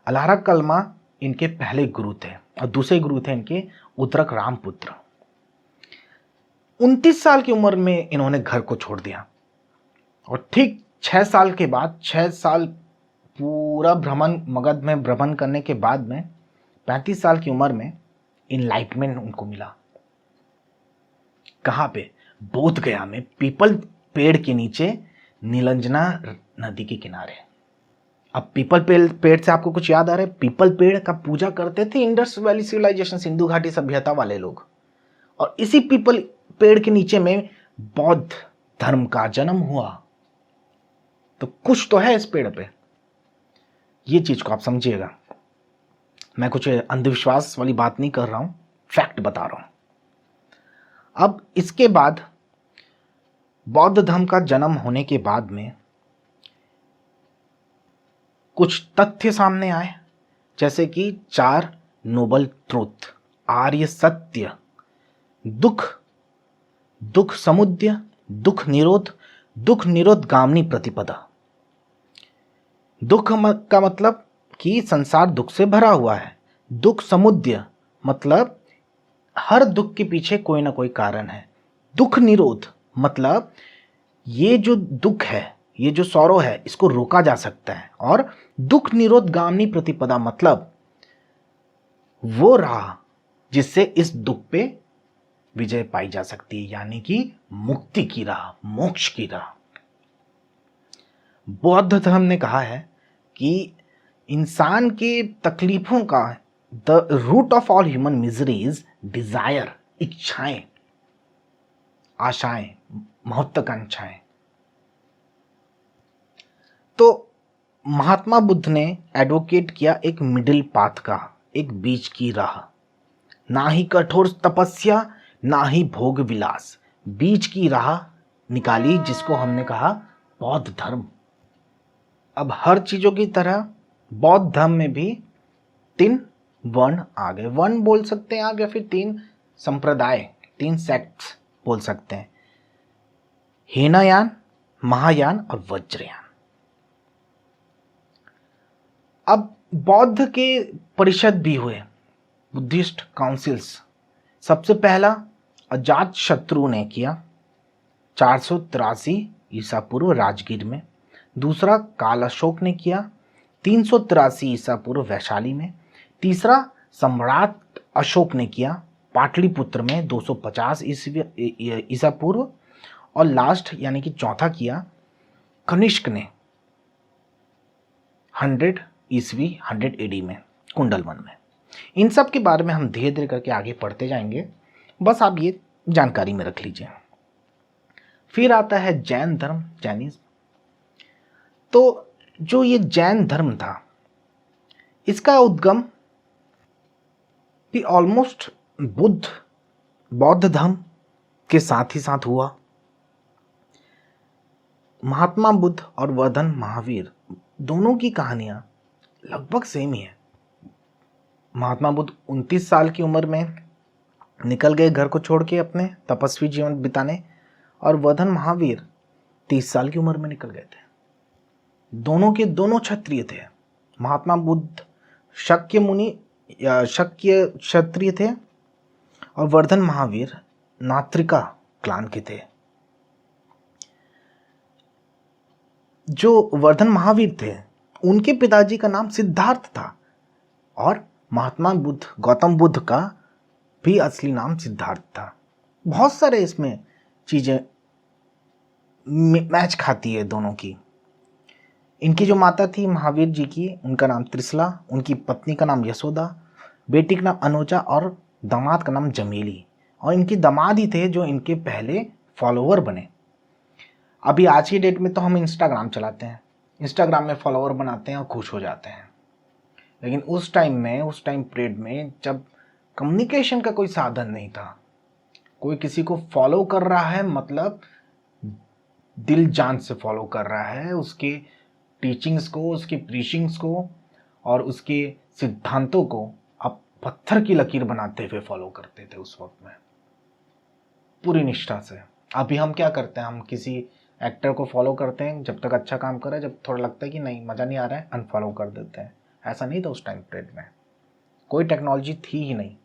अलारा कल्मा इनके पहले गुरु थे और दूसरे गुरु थे इनके उद्रक रामपुत्र। 29 साल की उम्र में इन्होंने घर को छोड़ दिया और ठीक 6 साल के बाद, 6 साल पूरा मगध में भ्रमण करने के बाद में 35 साल की उम्र में इनलाइटमेंट उनको मिला। कहाँ पे? बोध गया में, पीपल पेड़ के नीचे, नीलंजना नदी के किनारे। अब पीपल पेड़ से आपको कुछ याद आ रहा है? पीपल पेड़ का पूजा करते थे इंडस वैली सिविलाइजेशन, सिंधु घाटी सभ्यता वाले लोग, और इसी पीपल पेड़ के नीचे में बौद्ध धर्म का जन्म हुआ। तो कुछ तो है इस पेड़ पे, ये चीज को आप समझिएगा। मैं कुछ अंधविश्वास वाली बात नहीं कर रहा हूं, फैक्ट बता रहा हूं। अब इसके बाद बौद्ध धर्म का जन्म होने के बाद में कुछ तथ्य सामने आए, जैसे कि 4 नोबल ट्रुथ, आर्य सत्य, दुख समुदय, दुख निरोध गामिनी प्रतिपदा। दुख का मतलब कि संसार दुख से भरा हुआ है। दुख समुदय मतलब हर दुख के पीछे कोई ना कोई कारण है। दुख निरोध मतलब ये जो दुख है, ये जो सौरो है, इसको रोका जा सकता है। और दुख निरोध गामिनी प्रतिपदा मतलब वो राह जिससे इस दुख पे विजय पाई जा सकती है, यानी कि मुक्ति की राह, मोक्ष की राह। बौद्ध धर्म ने कहा है कि इंसान के तकलीफों का the root of all human miseries desire, इच्छाएं, आशाएं, महत्वाकांक्षाएं। तो महात्मा बुद्ध ने एडवोकेट किया एक मिडिल पाथ का, एक बीच की राह। ना ही कठोर तपस्या, ना ही भोग विलास, बीच की राह निकाली, जिसको हमने कहा बौद्ध धर्म। अब हर चीजों की तरह बौद्ध धर्म में भी 3 वर्ण आ गए। वर्ण बोल सकते हैं आप, या फिर 3 संप्रदाय, 3 सेक्ट्स बोल सकते हैं, हीनयान, महायान और वज्रयान। अब बौद्ध के परिषद भी हुए, बुद्धिस्ट काउंसिल्स। सबसे पहला अजात शत्रु ने किया 483 ईसा पूर्व राजगीर में। दूसरा काल अशोक ने किया 383 ईसा पूर्व वैशाली में। तीसरा सम्राट अशोक ने किया पाटलिपुत्र में 250 ईसा पूर्व। और लास्ट यानी कि चौथा किया कनिष्क ने 100 ईस्वी 100 एडी में, कुंडलवन में। इन सब के बारे में हम धीरे धीरे करके आगे पढ़ते जाएंगे, बस आप ये जानकारी में रख लीजिए। फिर आता है जैन धर्म, जैनिज्म। तो जो ये जैन धर्म था, इसका उद्गम भी ऑलमोस्ट बौद्ध धर्म के साथ ही साथ हुआ। महात्मा बुद्ध और वर्धन महावीर दोनों की कहानियां लगभग सेम ही है। महात्मा बुद्ध 29 साल की उम्र में निकल गए घर को छोड़ के अपने तपस्वी जीवन बिताने, और वर्धन महावीर 30 साल की उम्र में निकल गए थे। दोनों के दोनों क्षत्रिय थे। महात्मा बुद्ध शक्य मुनि या शक्य क्षत्रिय थे और वर्धन महावीर नात्रिका क्लान के थे। जो वर्धन महावीर थे उनके पिताजी का नाम सिद्धार्थ था, और महात्मा बुद्ध गौतम बुद्ध का भी असली नाम सिद्धार्थ था। बहुत सारे इसमें चीजें मैच खाती है दोनों की। इनकी जो माता थी महावीर जी की, उनका नाम त्रिशला, उनकी पत्नी का नाम यशोदा, बेटी का नाम अनुजा और दामाद का नाम जमीली। और इनके दामाद ही थे जो इनके पहले फॉलोवर बने। अभी आज की डेट में तो हम इंस्टाग्राम चलाते हैं, इंस्टाग्राम में फॉलोवर बनाते हैं और खुश हो जाते हैं, लेकिन उस टाइम पीरियड में जब कम्युनिकेशन का कोई साधन नहीं था, कोई किसी को फॉलो कर रहा है मतलब दिल जान से फॉलो कर रहा है, उसके टीचिंग्स को, उसकी प्रीचिंग्स को और उसके सिद्धांतों को आप पत्थर की लकीर बनाते हुए फॉलो करते थे उस वक्त में पूरी निष्ठा से। अभी हम क्या करते हैं, हम किसी एक्टर को फॉलो करते हैं जब तक अच्छा काम करे, जब थोड़ा लगता है कि नहीं मज़ा नहीं आ रहा है अनफॉलो कर देते हैं। ऐसा नहीं था उस टाइम पीरियड में, कोई टेक्नोलॉजी थी ही नहीं,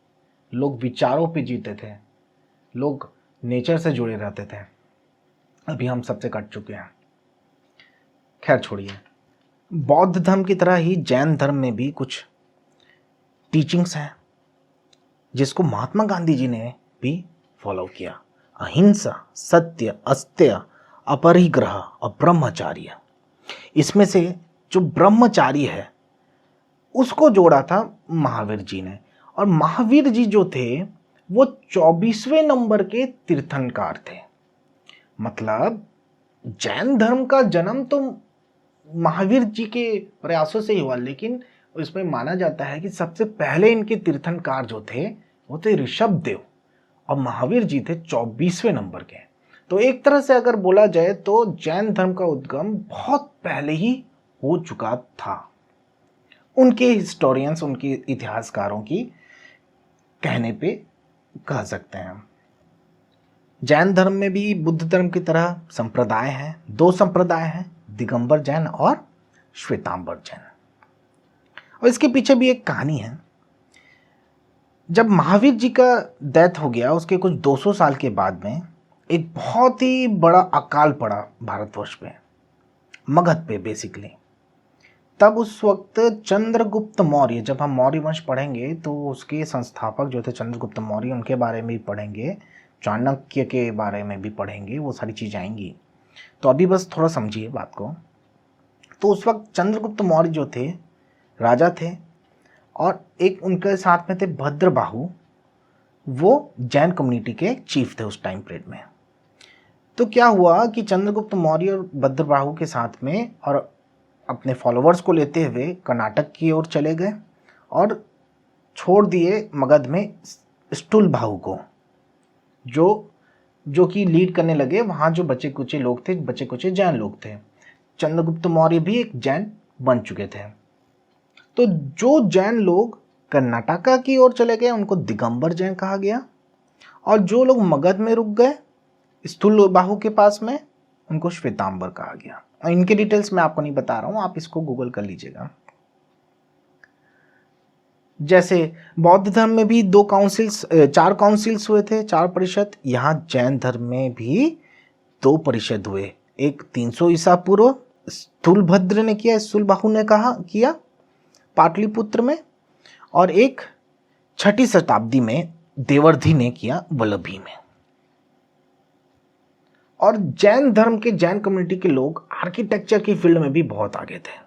लोग विचारों पे जीते थे, लोग नेचर से जुड़े रहते थे। अभी हम सबसे कट चुके हैं। खैर छोड़िए, बौद्ध धर्म की तरह ही जैन धर्म में भी कुछ टीचिंग्स हैं जिसको महात्मा गांधी जी ने भी फॉलो किया। अहिंसा, सत्य, अस्तेय, अपरिग्रह और ब्रह्मचार्य। इसमें से जो ब्रह्मचारी है उसको जोड़ा था महावीर जी ने। और महावीर जी जो थे वो 24वें नंबर के तीर्थंकर थे। मतलब जैन धर्म का जन्म तो महावीर जी के प्रयासों से ही हुआ, लेकिन इसमें माना जाता है कि सबसे पहले इनके तीर्थंकर जो थे वो थे ऋषभ देव, और महावीर जी थे 24वें नंबर के। तो एक तरह से अगर बोला जाए तो जैन धर्म का उद्गम बहुत पहले ही हो चुका था, उनके हिस्टोरियंस, उनके इतिहासकारों की कहने पे कह सकते हैं। जैन धर्म में भी बुद्ध धर्म की तरह संप्रदाय हैं, 2 संप्रदाय हैं, दिगंबर जैन और श्वेतांबर जैन। और इसके पीछे भी एक कहानी है। जब महावीर जी का डेथ हो गया उसके कुछ 200 साल के बाद में एक बहुत ही बड़ा अकाल पड़ा भारतवर्ष पे, मगध पे बेसिकली। तब उस वक्त चंद्रगुप्त मौर्य, जब हम मौर्य वंश पढ़ेंगे तो उसके संस्थापक जो थे चंद्रगुप्त मौर्य, उनके बारे में भी पढ़ेंगे, चाणक्य के बारे में भी पढ़ेंगे, वो सारी चीज़ें आएंगी। तो अभी बस थोड़ा समझिए बात को। तो उस वक्त चंद्रगुप्त मौर्य जो थे राजा थे, और एक उनके साथ में थे भद्रबाहु, वो जैन कम्युनिटी के चीफ थे उस टाइम पीरियड में। तो क्या हुआ कि चंद्रगुप्त मौर्य और भद्रबाहु के साथ में और अपने फॉलोअर्स को लेते हुए कर्नाटक की ओर चले गए और छोड़ दिए मगध में स्थूलबाहु को, जो कि लीड करने लगे। वहाँ जो बचे कुचे लोग थे, बचे कुचे जैन लोग थे। चंद्रगुप्त मौर्य भी एक जैन बन चुके थे। तो जो जैन लोग कर्नाटका की ओर चले गए उनको दिगंबर जैन कहा गया, और जो लोग मगध में रुक गए स्थूलबाहु के पास में, उनको श्वेतांबर कहा गया। और इनके डिटेल्स मैं आपको नहीं बता रहा हूं, आप इसको गूगल कर लीजिएगा। जैसे बौद्ध धर्म में भी 4 काउंसिल्स हुए थे, 4 परिषद। यहाँ जैन धर्म में भी 2 परिषद हुए। एक 300 ईसा पूर्व स्थूलभद्र ने किया, स्थूलबाहु ने किया पाटलिपुत्र में, और एक 6ठी शताब्दी में देवर्धि ने किया वल्लभी में। और जैन धर्म के, जैन कम्युनिटी के लोग आर्किटेक्चर की फील्ड में भी बहुत आगे थे।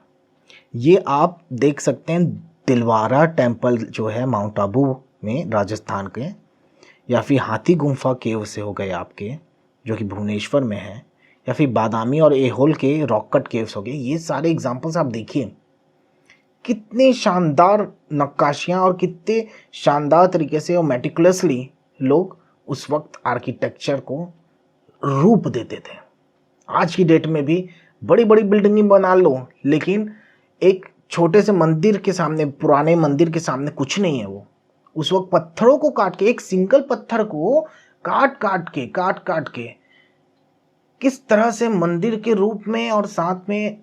ये आप देख सकते हैं, दिलवारा टेम्पल जो है माउंट आबू में राजस्थान के, या फिर हाथी गुम्फा केव से हो गए आपके, जो कि भुवनेश्वर में है, या फिर बादामी और एहोल के रॉक कट केव्स हो गए, ये सारे एग्जाम्पल्स आप देखिए, कितने शानदार नक्काशियाँ और कितने शानदार तरीके से और मेटिकुलसली लोग उस वक्त आर्किटेक्चर को रूप देते थे। आज की डेट में भी बड़ी बड़ी बिल्डिंग बना लो, लेकिन एक छोटे से मंदिर के सामने, पुराने मंदिर के सामने कुछ नहीं है। वो उस वक्त पत्थरों को काट के, एक सिंगल पत्थर को काट काट के किस तरह से मंदिर के रूप में और साथ में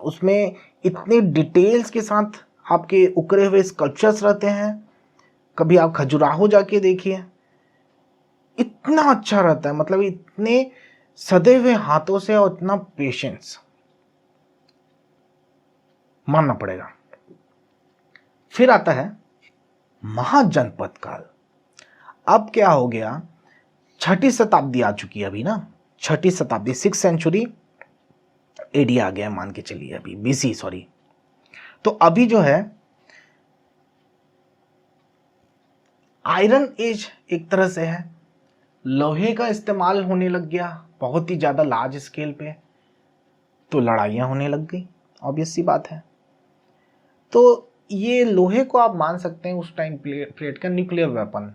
उसमें इतने डिटेल्स के साथ आपके उकरे हुए स्कल्पचर्स रहते हैं। कभी आप खजुराहो जाके देखिए, इतना अच्छा रहता है, मतलब इतने सदे हुए हाथों से और इतना पेशेंस, मानना पड़ेगा। फिर आता है महाजनपद काल। अब क्या हो गया, 6ठी शताब्दी आ चुकी है अभी ना, 6ठी शताब्दी, 6th सेंचुरी एडी आ गया, मान के चलिए, अभी बीसी, सॉरी। तो अभी जो है आयरन एज एक तरह से है, लोहे का इस्तेमाल होने लग गया बहुत ही ज़्यादा लार्ज स्केल पे, तो लड़ाइयाँ होने लग गई, ऑब्वियस सी बात है। तो ये लोहे को आप मान सकते हैं उस टाइम पीरियड का न्यूक्लियर वेपन।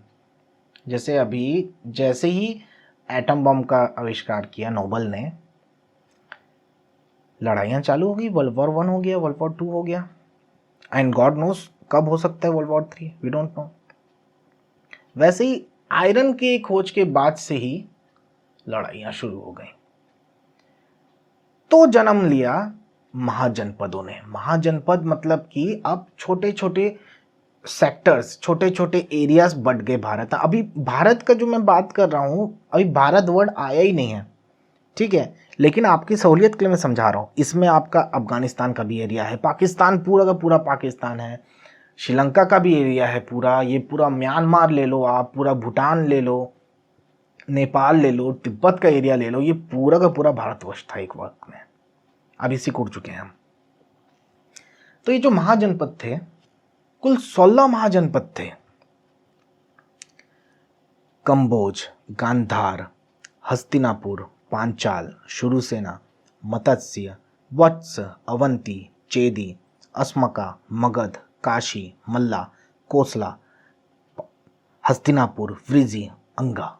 जैसे अभी, जैसे ही एटम बम का आविष्कार किया नोबल ने, लड़ाइयाँ चालू हो गई, वर्ल्ड वॉर 1 हो गया, वर्ल्ड वॉर 2 हो गया, एंड गॉड नोस कब हो सकता है world war 3, we don't know. वैसे ही आयरन के खोज के बाद से ही लड़ाइयाँ शुरू हो गई। तो जन्म लिया महाजनपदों ने। महाजनपद मतलब कि अब छोटे छोटे सेक्टर्स, छोटे छोटे एरियाज बढ़ गए भारत। अभी भारत का जो मैं बात कर रहा हूँ, अभी भारत वर्ड आया ही नहीं है, ठीक है, लेकिन आपकी सहूलियत के लिए मैं समझा रहा हूँ। इसमें आपका अफगानिस्तान का भी एरिया है, पाकिस्तान पूरा का पूरा पाकिस्तान है, श्रीलंका का भी एरिया है पूरा, ये पूरा म्यांमार ले लो आप, पूरा भूटान ले लो, नेपाल ले लो, तिब्बत का एरिया ले लो, ये पूरा का पूरा भारतवर्ष था एक वक्त में। अब इसी उड़ चुके हैं हम। तो ये जो महाजनपद थे, कुल 16 महाजनपद थे। कंबोज, गांधार, हस्तिनापुर, पांचाल, शुरुसेना, मत्स्य, वत्स, अवंती, चेदी, अस्मका, मगध, काशी, मल्ला, कोसला, हस्तिनापुर, व्रिजी, अंगा,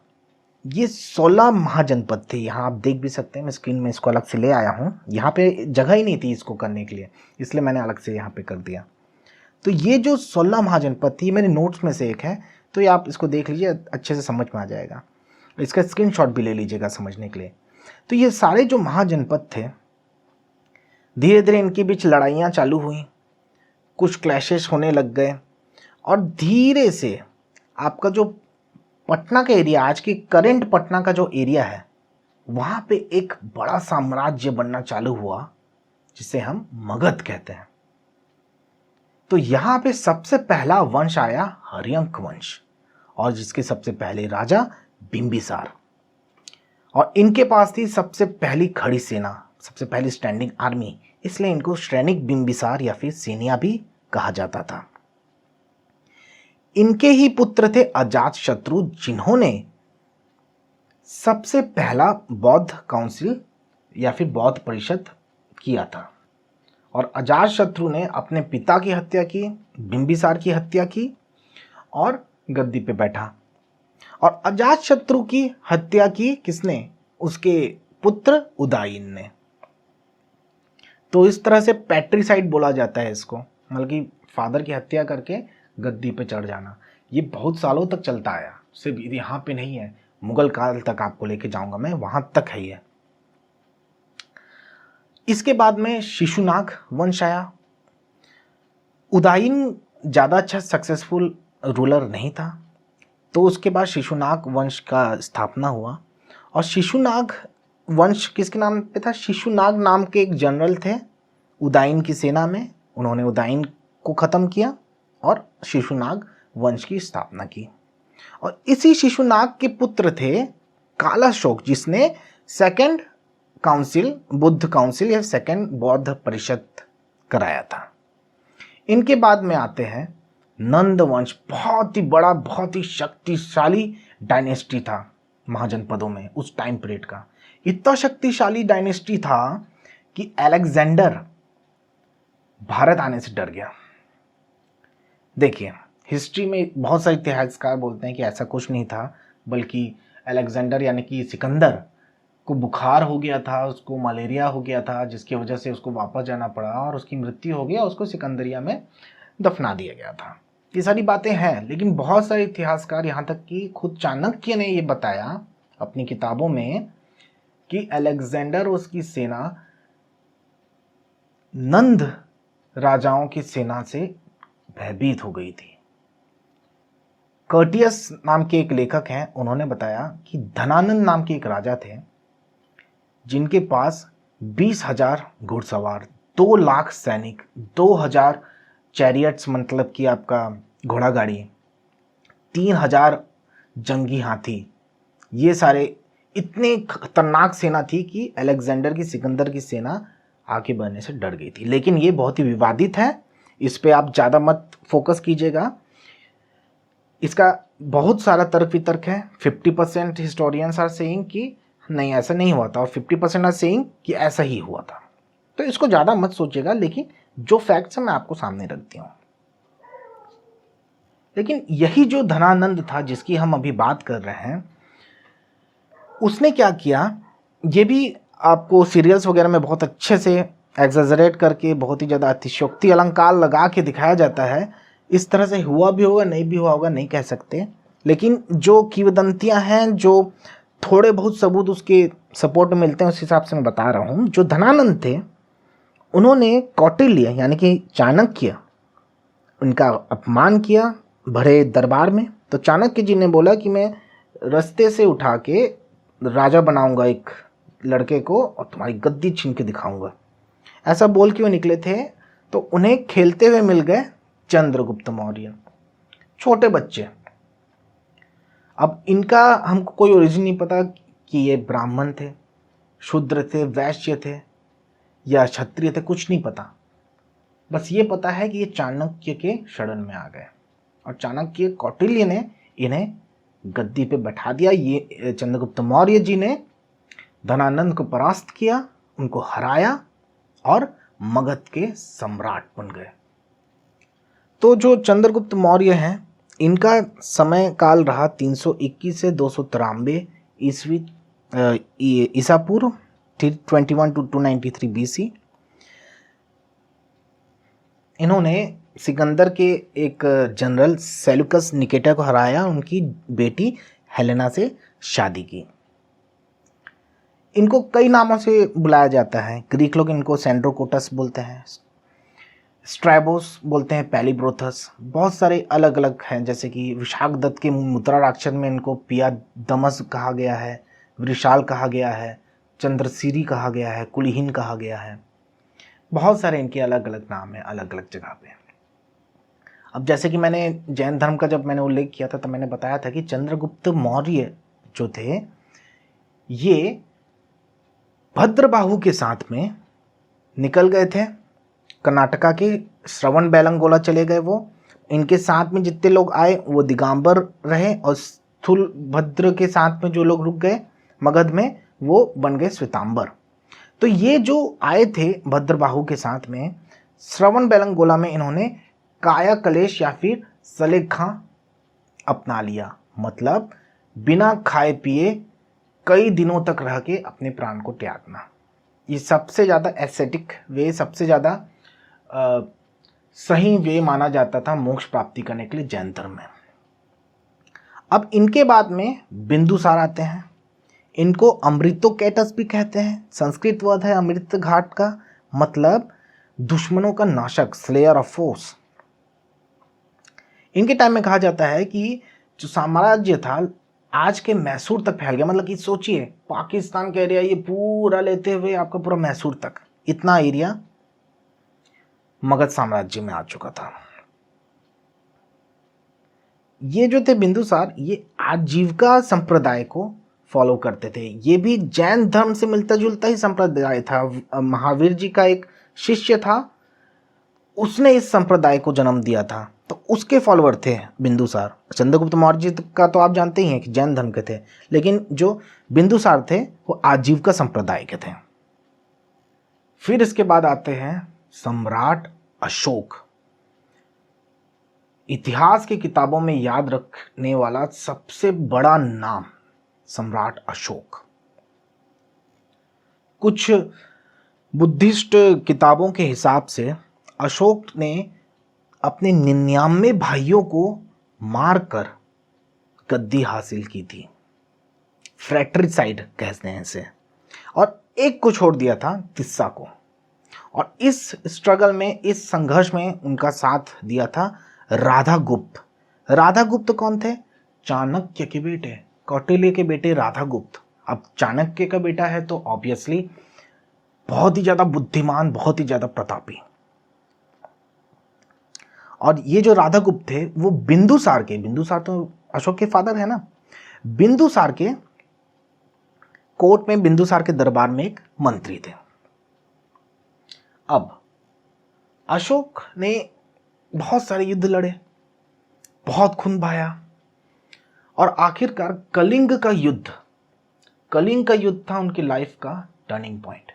ये 16 महाजनपद थे। यहाँ आप देख भी सकते हैं, मैं स्क्रीन में इसको अलग से ले आया हूँ, यहाँ पे जगह ही नहीं थी इसको करने के लिए, इसलिए मैंने अलग से यहाँ पे कर दिया। तो ये जो 16 महाजनपद थी, मेरे नोट्स में से एक है, तो ये आप इसको देख लीजिए, अच्छे से समझ में आ जाएगा। इसका स्क्रीनशॉट भी ले लीजिएगा समझने के लिए। तो ये सारे जो महाजनपद थे, धीरे धीरे इनके बीच लड़ाइयाँ चालू हुई, कुछ क्लैशेस होने लग गए, और धीरे से आपका जो पटना का एरिया, आज के करंट पटना का जो एरिया है, वहाँ पे एक बड़ा साम्राज्य बनना चालू हुआ, जिसे हम मगध कहते हैं। तो यहाँ पे सबसे पहला वंश आया हर्यंक वंश, और जिसके सबसे पहले राजा बिंबिसार, और इनके पास थी सबसे पहली खड़ी सेना, सबसे पहली स्टैंडिंग आर्मी, इसलिए इनको श्रेणिक बिंबिसार या फिर सेनिया भी कहा जाता था। इनके ही पुत्र थे अजातशत्रु, जिन्होंने सबसे पहला बौद्ध काउंसिल या फिर बौद्ध परिषद किया था। और अजातशत्रु ने अपने पिता की हत्या की, बिंबिसार की हत्या की और गद्दी पे बैठा। और अजातशत्रु की हत्या की किसने? उसके पुत्र उदयन ने। तो इस तरह से पैट्रिसाइड बोला जाता है इसको, मतलब कि फादर की हत्या करके गद्दी पे चढ़ जाना। ये बहुत सालों तक चलता आया, सिर्फ यहाँ पे नहीं है, मुगल काल तक आपको लेके जाऊंगा मैं, वहां तक है ये। इसके बाद में शिशुनाग वंश आया। उदयन ज़्यादा अच्छा सक्सेसफुल रूलर नहीं था, तो उसके बाद शिशुनाग वंश का स्थापना हुआ। और शिशुनाग वंश किसके नाम पे था? शिशुनाग नाम के एक जनरल थे उदयन की सेना में, उन्होंने उदयन को ख़त्म किया और शिशुनाग वंश की स्थापना की। और इसी शिशुनाग के पुत्र थे कालाशोक, जिसने सेकंड काउंसिल, बुद्ध काउंसिल या सेकंड बौद्ध परिषद कराया था। इनके बाद में आते हैं नंद वंश, बहुत ही बड़ा, बहुत ही शक्तिशाली डायनेस्टी था महाजनपदों में उस टाइम पीरियड का। इतना शक्तिशाली डायनेस्टी था कि अलेक्जेंडर भारत आने से डर गया। देखिए, हिस्ट्री में बहुत सारे इतिहासकार बोलते हैं कि ऐसा कुछ नहीं था, बल्कि अलेक्जेंडर यानी कि सिकंदर को बुखार हो गया था, उसको मलेरिया हो गया था, जिसकी वजह से उसको वापस जाना पड़ा और उसकी मृत्यु हो गया, उसको सिकंदरिया में दफना दिया गया था। ये सारी बातें हैं, लेकिन बहुत सारे इतिहासकार, यहाँ तक कि खुद चाणक्य ने ये बताया अपनी किताबों में कि अलेक्जेंडर और उसकी सेना नंद राजाओं की सेना से भयभीत हो गई थी। कर्टियस नाम के एक लेखक हैं, उन्होंने बताया कि धनानंद नाम के एक राजा थे जिनके पास 20,000 घुड़सवार, 2 लाख सैनिक, 2,000 चैरियट्स मतलब कि आपका घोड़ा गाड़ी, 3,000 जंगी हाथी, ये सारे इतने खतरनाक सेना थी कि अलेक्जेंडर की सिकंदर की सेना आगे बढ़ने से डर गई थी। लेकिन ये बहुत ही विवादित है, इस पे आप ज़्यादा मत फोकस कीजिएगा। इसका बहुत सारा तर्क वितर्क है। 50% हिस्टोरियंस आर सेइंग कि नहीं ऐसा नहीं हुआ था, और 50% आर सेइंग कि ऐसा ही हुआ था। तो इसको ज़्यादा मत सोचिएगा, लेकिन जो फैक्ट्स है मैं आपको सामने रख दिया हूँ। लेकिन यही जो धनानंद था जिसकी हम अभी बात कर रहे हैं, उसने क्या किया, ये भी आपको सीरियल्स वगैरह में बहुत अच्छे से एग्जैजरेट करके बहुत ही ज़्यादा अतिशयोक्ति अलंकार लगा के दिखाया जाता है। इस तरह से हुआ भी होगा, नहीं भी हुआ होगा, नहीं कह सकते, लेकिन जो किंवदंतियां हैं, जो थोड़े बहुत सबूत उसके सपोर्ट में मिलते हैं, उस हिसाब से मैं बता रहा हूँ। जो धनानंद थे, उन्होंने कौटिल्य यानी कि चाणक्य, उनका अपमान किया बड़े दरबार में। तो चाणक्य जी ने बोला कि मैं रास्ते से उठा के राजा बनाऊंगा एक लड़के को और तुम्हारी गद्दी छीन के दिखाऊंगा, ऐसा बोल के वो निकले थे। तो उन्हें खेलते हुए मिल गए चंद्रगुप्त मौर्य, छोटे बच्चे। अब इनका हमको कोई ओरिजिन नहीं पता कि ये ब्राह्मण थे, शूद्र थे, वैश्य थे या क्षत्रिय थे, कुछ नहीं पता। बस ये पता है कि ये चाणक्य के शरण में आ गए और चाणक्य कौटिल्य ने इन्हें गद्दी पे बैठा दिया। ये चंद्रगुप्त मौर्य जी ने धनानंद को परास्त किया, उनको हराया और मगध के सम्राट बन गए। तो जो चंद्रगुप्त मौर्य हैं, इनका समय काल रहा 321 से 293 ईस्वी ईसा पूर्व, 21 to 293 BC। इन्होंने सिकंदर के एक जनरल सेल्यूकस निकेटर को हराया, उनकी बेटी हेलेना से शादी की। इनको कई नामों से बुलाया जाता है। ग्रीक लोग इनको सेंड्रोकोटस बोलते हैं, स्ट्रैबोस बोलते हैं, पैलिब्रोथस, बहुत सारे अलग अलग हैं। जैसे कि विशाखदत्त के मुद्राराक्षस में इनको पिया दमस कहा गया है, वृषाल कहा गया है, चंद्रसीरी कहा गया है, कुलिहीन कहा गया है। बहुत सारे इनके अलग अलग नाम हैं अलग अलग जगह पे। अब जैसे कि मैंने जैन धर्म का जब मैंने उल्लेख किया था तो मैंने बताया था कि चंद्रगुप्त मौर्य जो थे, ये भद्रबाहु के साथ में निकल गए थे, कर्नाटका के श्रवण बेलंगोला चले गए। वो इनके साथ में जितने लोग आए वो दिगंबर रहे, और स्थूल भद्र के साथ में जो लोग रुक गए मगध में वो बन गए श्वेतांबर। तो ये जो आए थे भद्रबाहु के साथ में, श्रवण बेलंगोला में इन्होंने काया कलेश या फिर सलेखा अपना लिया, मतलब बिना खाए पिए कई दिनों तक रह के अपने प्राण को त्यागना। ये सबसे ज़्यादा एस्थेटिक वे, सबसे ज़्यादा सही वे माना जाता था मोक्ष प्राप्ति करने के लिए जैन धर्म में। अब इनके बाद में बिंदुसार आते हैं। इनको अमृतोकेटस भी कहते हैं। संस्कृत वर्ड है अमृत घाट का, मतलब दुश्मनों का नाशक, स्लेयर ऑफ फोर्स। इनके टाइम में कहा जाता है कि जो साम्राज्य था आज के मैसूर तक फैल गया। मतलब कि सोचिए, पाकिस्तान का एरिया ये पूरा लेते हुए आपका पूरा मैसूर तक, इतना एरिया मगध साम्राज्य में आ चुका था। ये जो थे बिंदुसार, ये आजीविका संप्रदाय को फॉलो करते थे। ये भी जैन धर्म से मिलता जुलता ही संप्रदाय था। महावीर जी का एक शिष्य था, उसने इस संप्रदाय को जन्म दिया था। तो उसके फॉलोअर थे बिंदुसार। चंद्रगुप्त मौर्य का तो आप जानते ही हैं कि जैन धर्म के थे, लेकिन जो बिंदुसार थे वो आजीविका संप्रदाय के थे। फिर इसके बाद आते हैं सम्राट अशोक। इतिहास की किताबों में याद रखने वाला सबसे बड़ा नाम सम्राट अशोक। कुछ बुद्धिस्ट किताबों के हिसाब से अशोक ने अपने 99 भाइयों को मारकर गद्दी हासिल की थी। फ्रैट्रिसाइड कहते हैं इसे। और एक को छोड़ दिया था, तिस्सा को। और इस स्ट्रगल में, इस संघर्ष में उनका साथ दिया था राधागुप्त। राधागुप्त कौन थे? चाणक्य के बेटे, कौटिल्य के बेटे राधागुप्त। अब चाणक्य का बेटा है तो ऑब्वियसली बहुत ही ज्यादा बुद्धिमान, बहुत ही ज्यादा प्रतापी। और ये जो राधागुप्त थे वो बिंदुसार तो अशोक के फादर है ना, बिंदुसार के कोर्ट में, बिंदुसार के दरबार में एक मंत्री थे। अब अशोक ने बहुत सारे युद्ध लड़े, बहुत खून बहाया, और आखिरकार कलिंग का युद्ध था उनकी लाइफ का टर्निंग पॉइंट।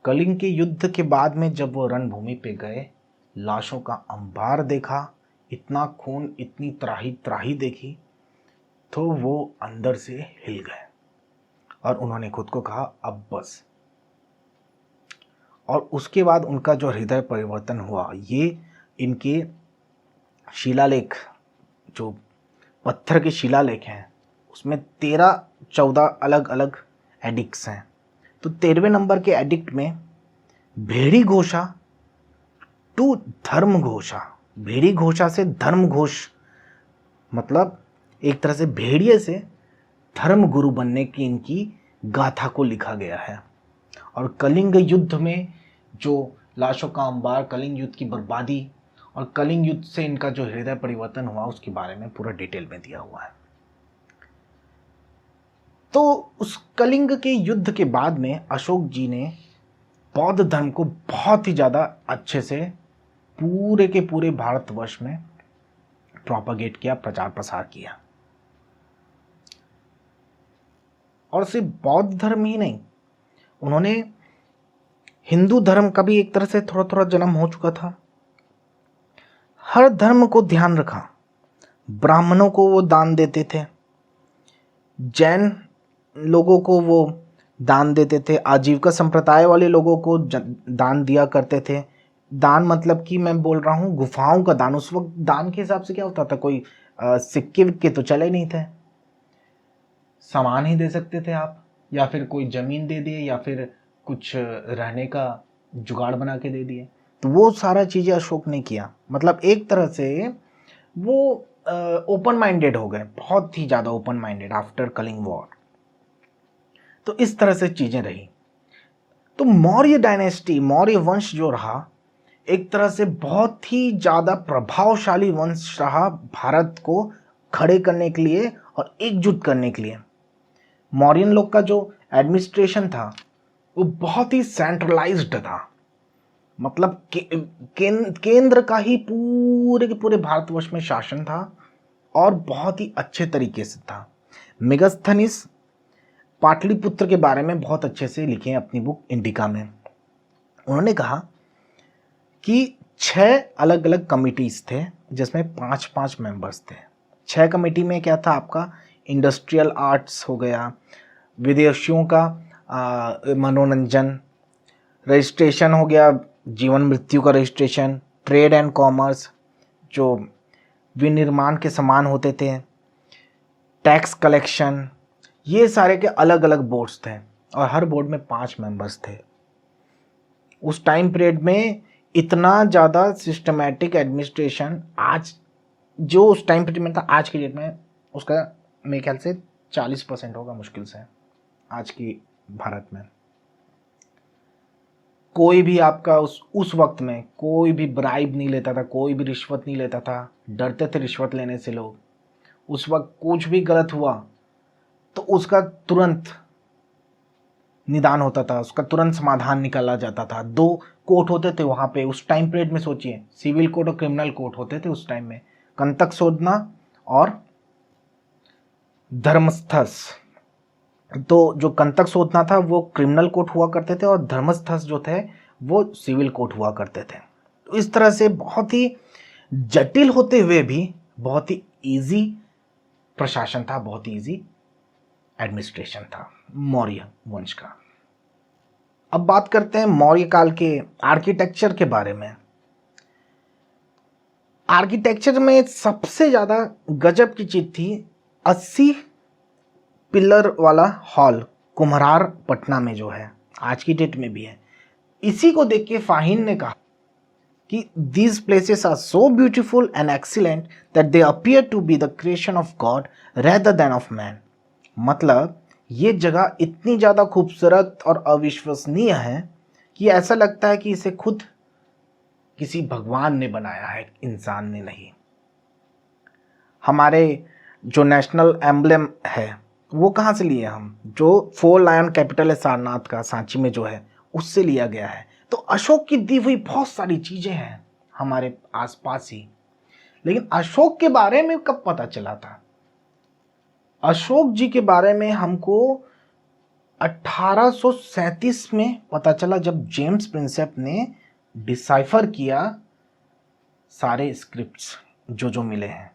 कलिंग के युद्ध के बाद में जब वो रणभूमि पे गए, लाशों का अंबार देखा, इतना खून, इतनी त्राही देखी, तो वो अंदर से हिल गए और उन्होंने खुद को कहा अब बस। और उसके बाद उनका जो हृदय परिवर्तन हुआ, ये इनके शिलालेख, जो पत्थर के शिलालेख हैं, उसमें 13-14 अलग अलग एडिक्ट्स हैं। तो 13वें नंबर के एडिक्ट में भेड़ी घोषा टू धर्म घोषा, भेड़ी घोषा से धर्म घोष, मतलब एक तरह से भेड़िए से धर्म गुरु बनने की इनकी गाथा को लिखा गया है। और कलिंग युद्ध में जो लाशों का अंबार, कलिंग युद्ध की बर्बादी और कलिंग युद्ध से इनका जो हृदय परिवर्तन हुआ, उसके बारे में पूरा डिटेल में दिया हुआ है। तो उस कलिंग के युद्ध के बाद में अशोक जी ने बौद्ध धर्म को बहुत ही ज़्यादा अच्छे से पूरे के पूरे भारतवर्ष में प्रोपागेट किया, प्रचार प्रसार किया। और सिर्फ बौद्ध धर्म ही नहीं, उन्होंने हिंदू धर्म का भी एक तरह से थोड़ा थोड़ा जन्म हो चुका था। हर धर्म को ध्यान रखा। ब्राह्मणों को वो दान देते थे, जैन लोगों को वो दान देते थे, आजीविका संप्रदाय वाले लोगों को दान दिया करते थे। दान मतलब कि मैं बोल रहा हूँ गुफाओं का दान। उस वक्त दान के हिसाब से क्या होता था, कोई सिक्के विक्के तो चले नहीं थे, सामान ही दे सकते थे आप, या फिर कोई जमीन दे दिए, या फिर कुछ रहने का जुगाड़ बना के दे दिए। तो वो सारा चीज़ें अशोक ने किया। मतलब एक तरह से वो ओपन माइंडेड हो गए, बहुत ही ज़्यादा open minded after Kalinga war. तो इस तरह से चीज़ें रही। तो मौर्य डायनेस्टी, मौर्य वंश जो रहा, एक तरह से बहुत ही ज़्यादा प्रभावशाली वंश रहा भारत को खड़े करने के लिए और एकजुट करने के लिए। मौर्यन लोग का जो एडमिनिस्ट्रेशन था वो बहुत ही सेंट्रलाइज्ड था, मतलब केंद्र का ही पूरे के पूरे भारतवर्ष में शासन था और बहुत ही अच्छे तरीके से था। मेगास्थनीस पाटलिपुत्र के बारे में बहुत अच्छे से लिखे हैं अपनी बुक इंडिका में। उन्होंने कहा कि 6 अलग अलग कमिटीज थे जिसमें 5-5 मेंबर्स थे। 6 कमेटी में क्या था आपका, इंडस्ट्रियल आर्ट्स हो गया, विदेशियों का मनोरंजन, रजिस्ट्रेशन हो गया, जीवन मृत्यु का रजिस्ट्रेशन, ट्रेड एंड कॉमर्स, जो विनिर्माण के सामान होते थे, टैक्स कलेक्शन, ये सारे के अलग अलग बोर्ड्स थे और हर बोर्ड में 5 मेंबर्स थे। उस टाइम पीरियड में इतना ज़्यादा सिस्टमैटिक एडमिनिस्ट्रेशन आज जो उस टाइम पीरियड में था, आज की डेट में उसका मेरे ख्याल से 40% होगा मुश्किल से आज की भारत में। कोई भी आपका उस वक्त में कोई भी ब्राइब नहीं लेता था, कोई भी रिश्वत नहीं लेता था, डरते थे रिश्वत लेने से लोग। उस वक्त कुछ भी गलत हुआ तो उसका तुरंत निदान होता था, उसका तुरंत समाधान निकाला जाता था। कोर्ट होते थे वहाँ पे उस टाइम पीरियड में, सोचिए सिविल कोर्ट और क्रिमिनल कोर्ट होते थे उस टाइम में। कंतक शोधना और धर्मस्थस, तो जो कंतक शोधना था वो क्रिमिनल कोर्ट हुआ करते थे और धर्मस्थस जो थे वो सिविल कोर्ट हुआ करते थे। तो इस तरह से बहुत ही जटिल होते हुए भी बहुत ही इजी प्रशासन था, बहुत ही इजी एडमिनिस्ट्रेशन था मौर्य वंश का। अब बात करते हैं मौर्य काल के आर्किटेक्चर के बारे में। आर्किटेक्चर में सबसे ज़्यादा गजब की चीज़ थी 80 पिलर वाला हॉल कुम्हरार पटना में जो है, आज की डेट में भी है। इसी को देख के फाहिन ने कहा कि these places are so beautiful and excellent that they appear to be the creation of God rather than of man। मतलब ये जगह इतनी ज़्यादा खूबसूरत और अविश्वसनीय है कि ऐसा लगता है कि इसे खुद किसी भगवान ने बनाया है, इंसान ने नहीं। हमारे जो नेशनल एम्बलम है वो कहाँ से लिए हम, जो 4 लायन कैपिटल है सारनाथ का, सांची में जो है, उससे लिया गया है। तो अशोक की दी हुई बहुत सारी चीज़ें हैं हमारे आसपास ही, लेकिन अशोक के बारे में कब पता चला था? अशोक जी के बारे में हमको 1837 में पता चला, जब जेम्स प्रिंसेप ने डिसाइफर किया सारे स्क्रिप्ट्स जो जो मिले हैं।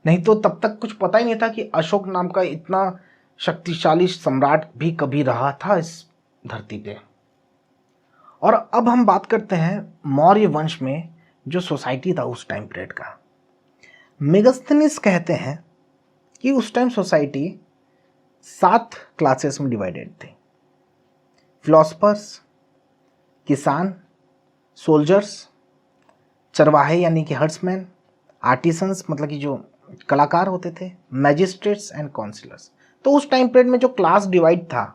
नहीं तो तब तक कुछ पता ही नहीं था कि अशोक नाम का इतना शक्तिशाली सम्राट भी कभी रहा था इस धरती पे। और अब हम बात करते हैं मौर्य वंश में जो सोसाइटी था उस टाइम पीरियड का। मेगास्थनीज कहते हैं कि उस टाइम सोसाइटी 7 क्लासेस में डिवाइडेड थी। फिलोसफर्स, किसान, सोल्जर्स, चरवाहे यानी कि हर्ट्समैन, आर्टिसंस मतलब कि जो कलाकार होते थे, मैजिस्ट्रेट्स एंड काउंसिलर्स। तो उस टाइम पीरियड में जो क्लास डिवाइड था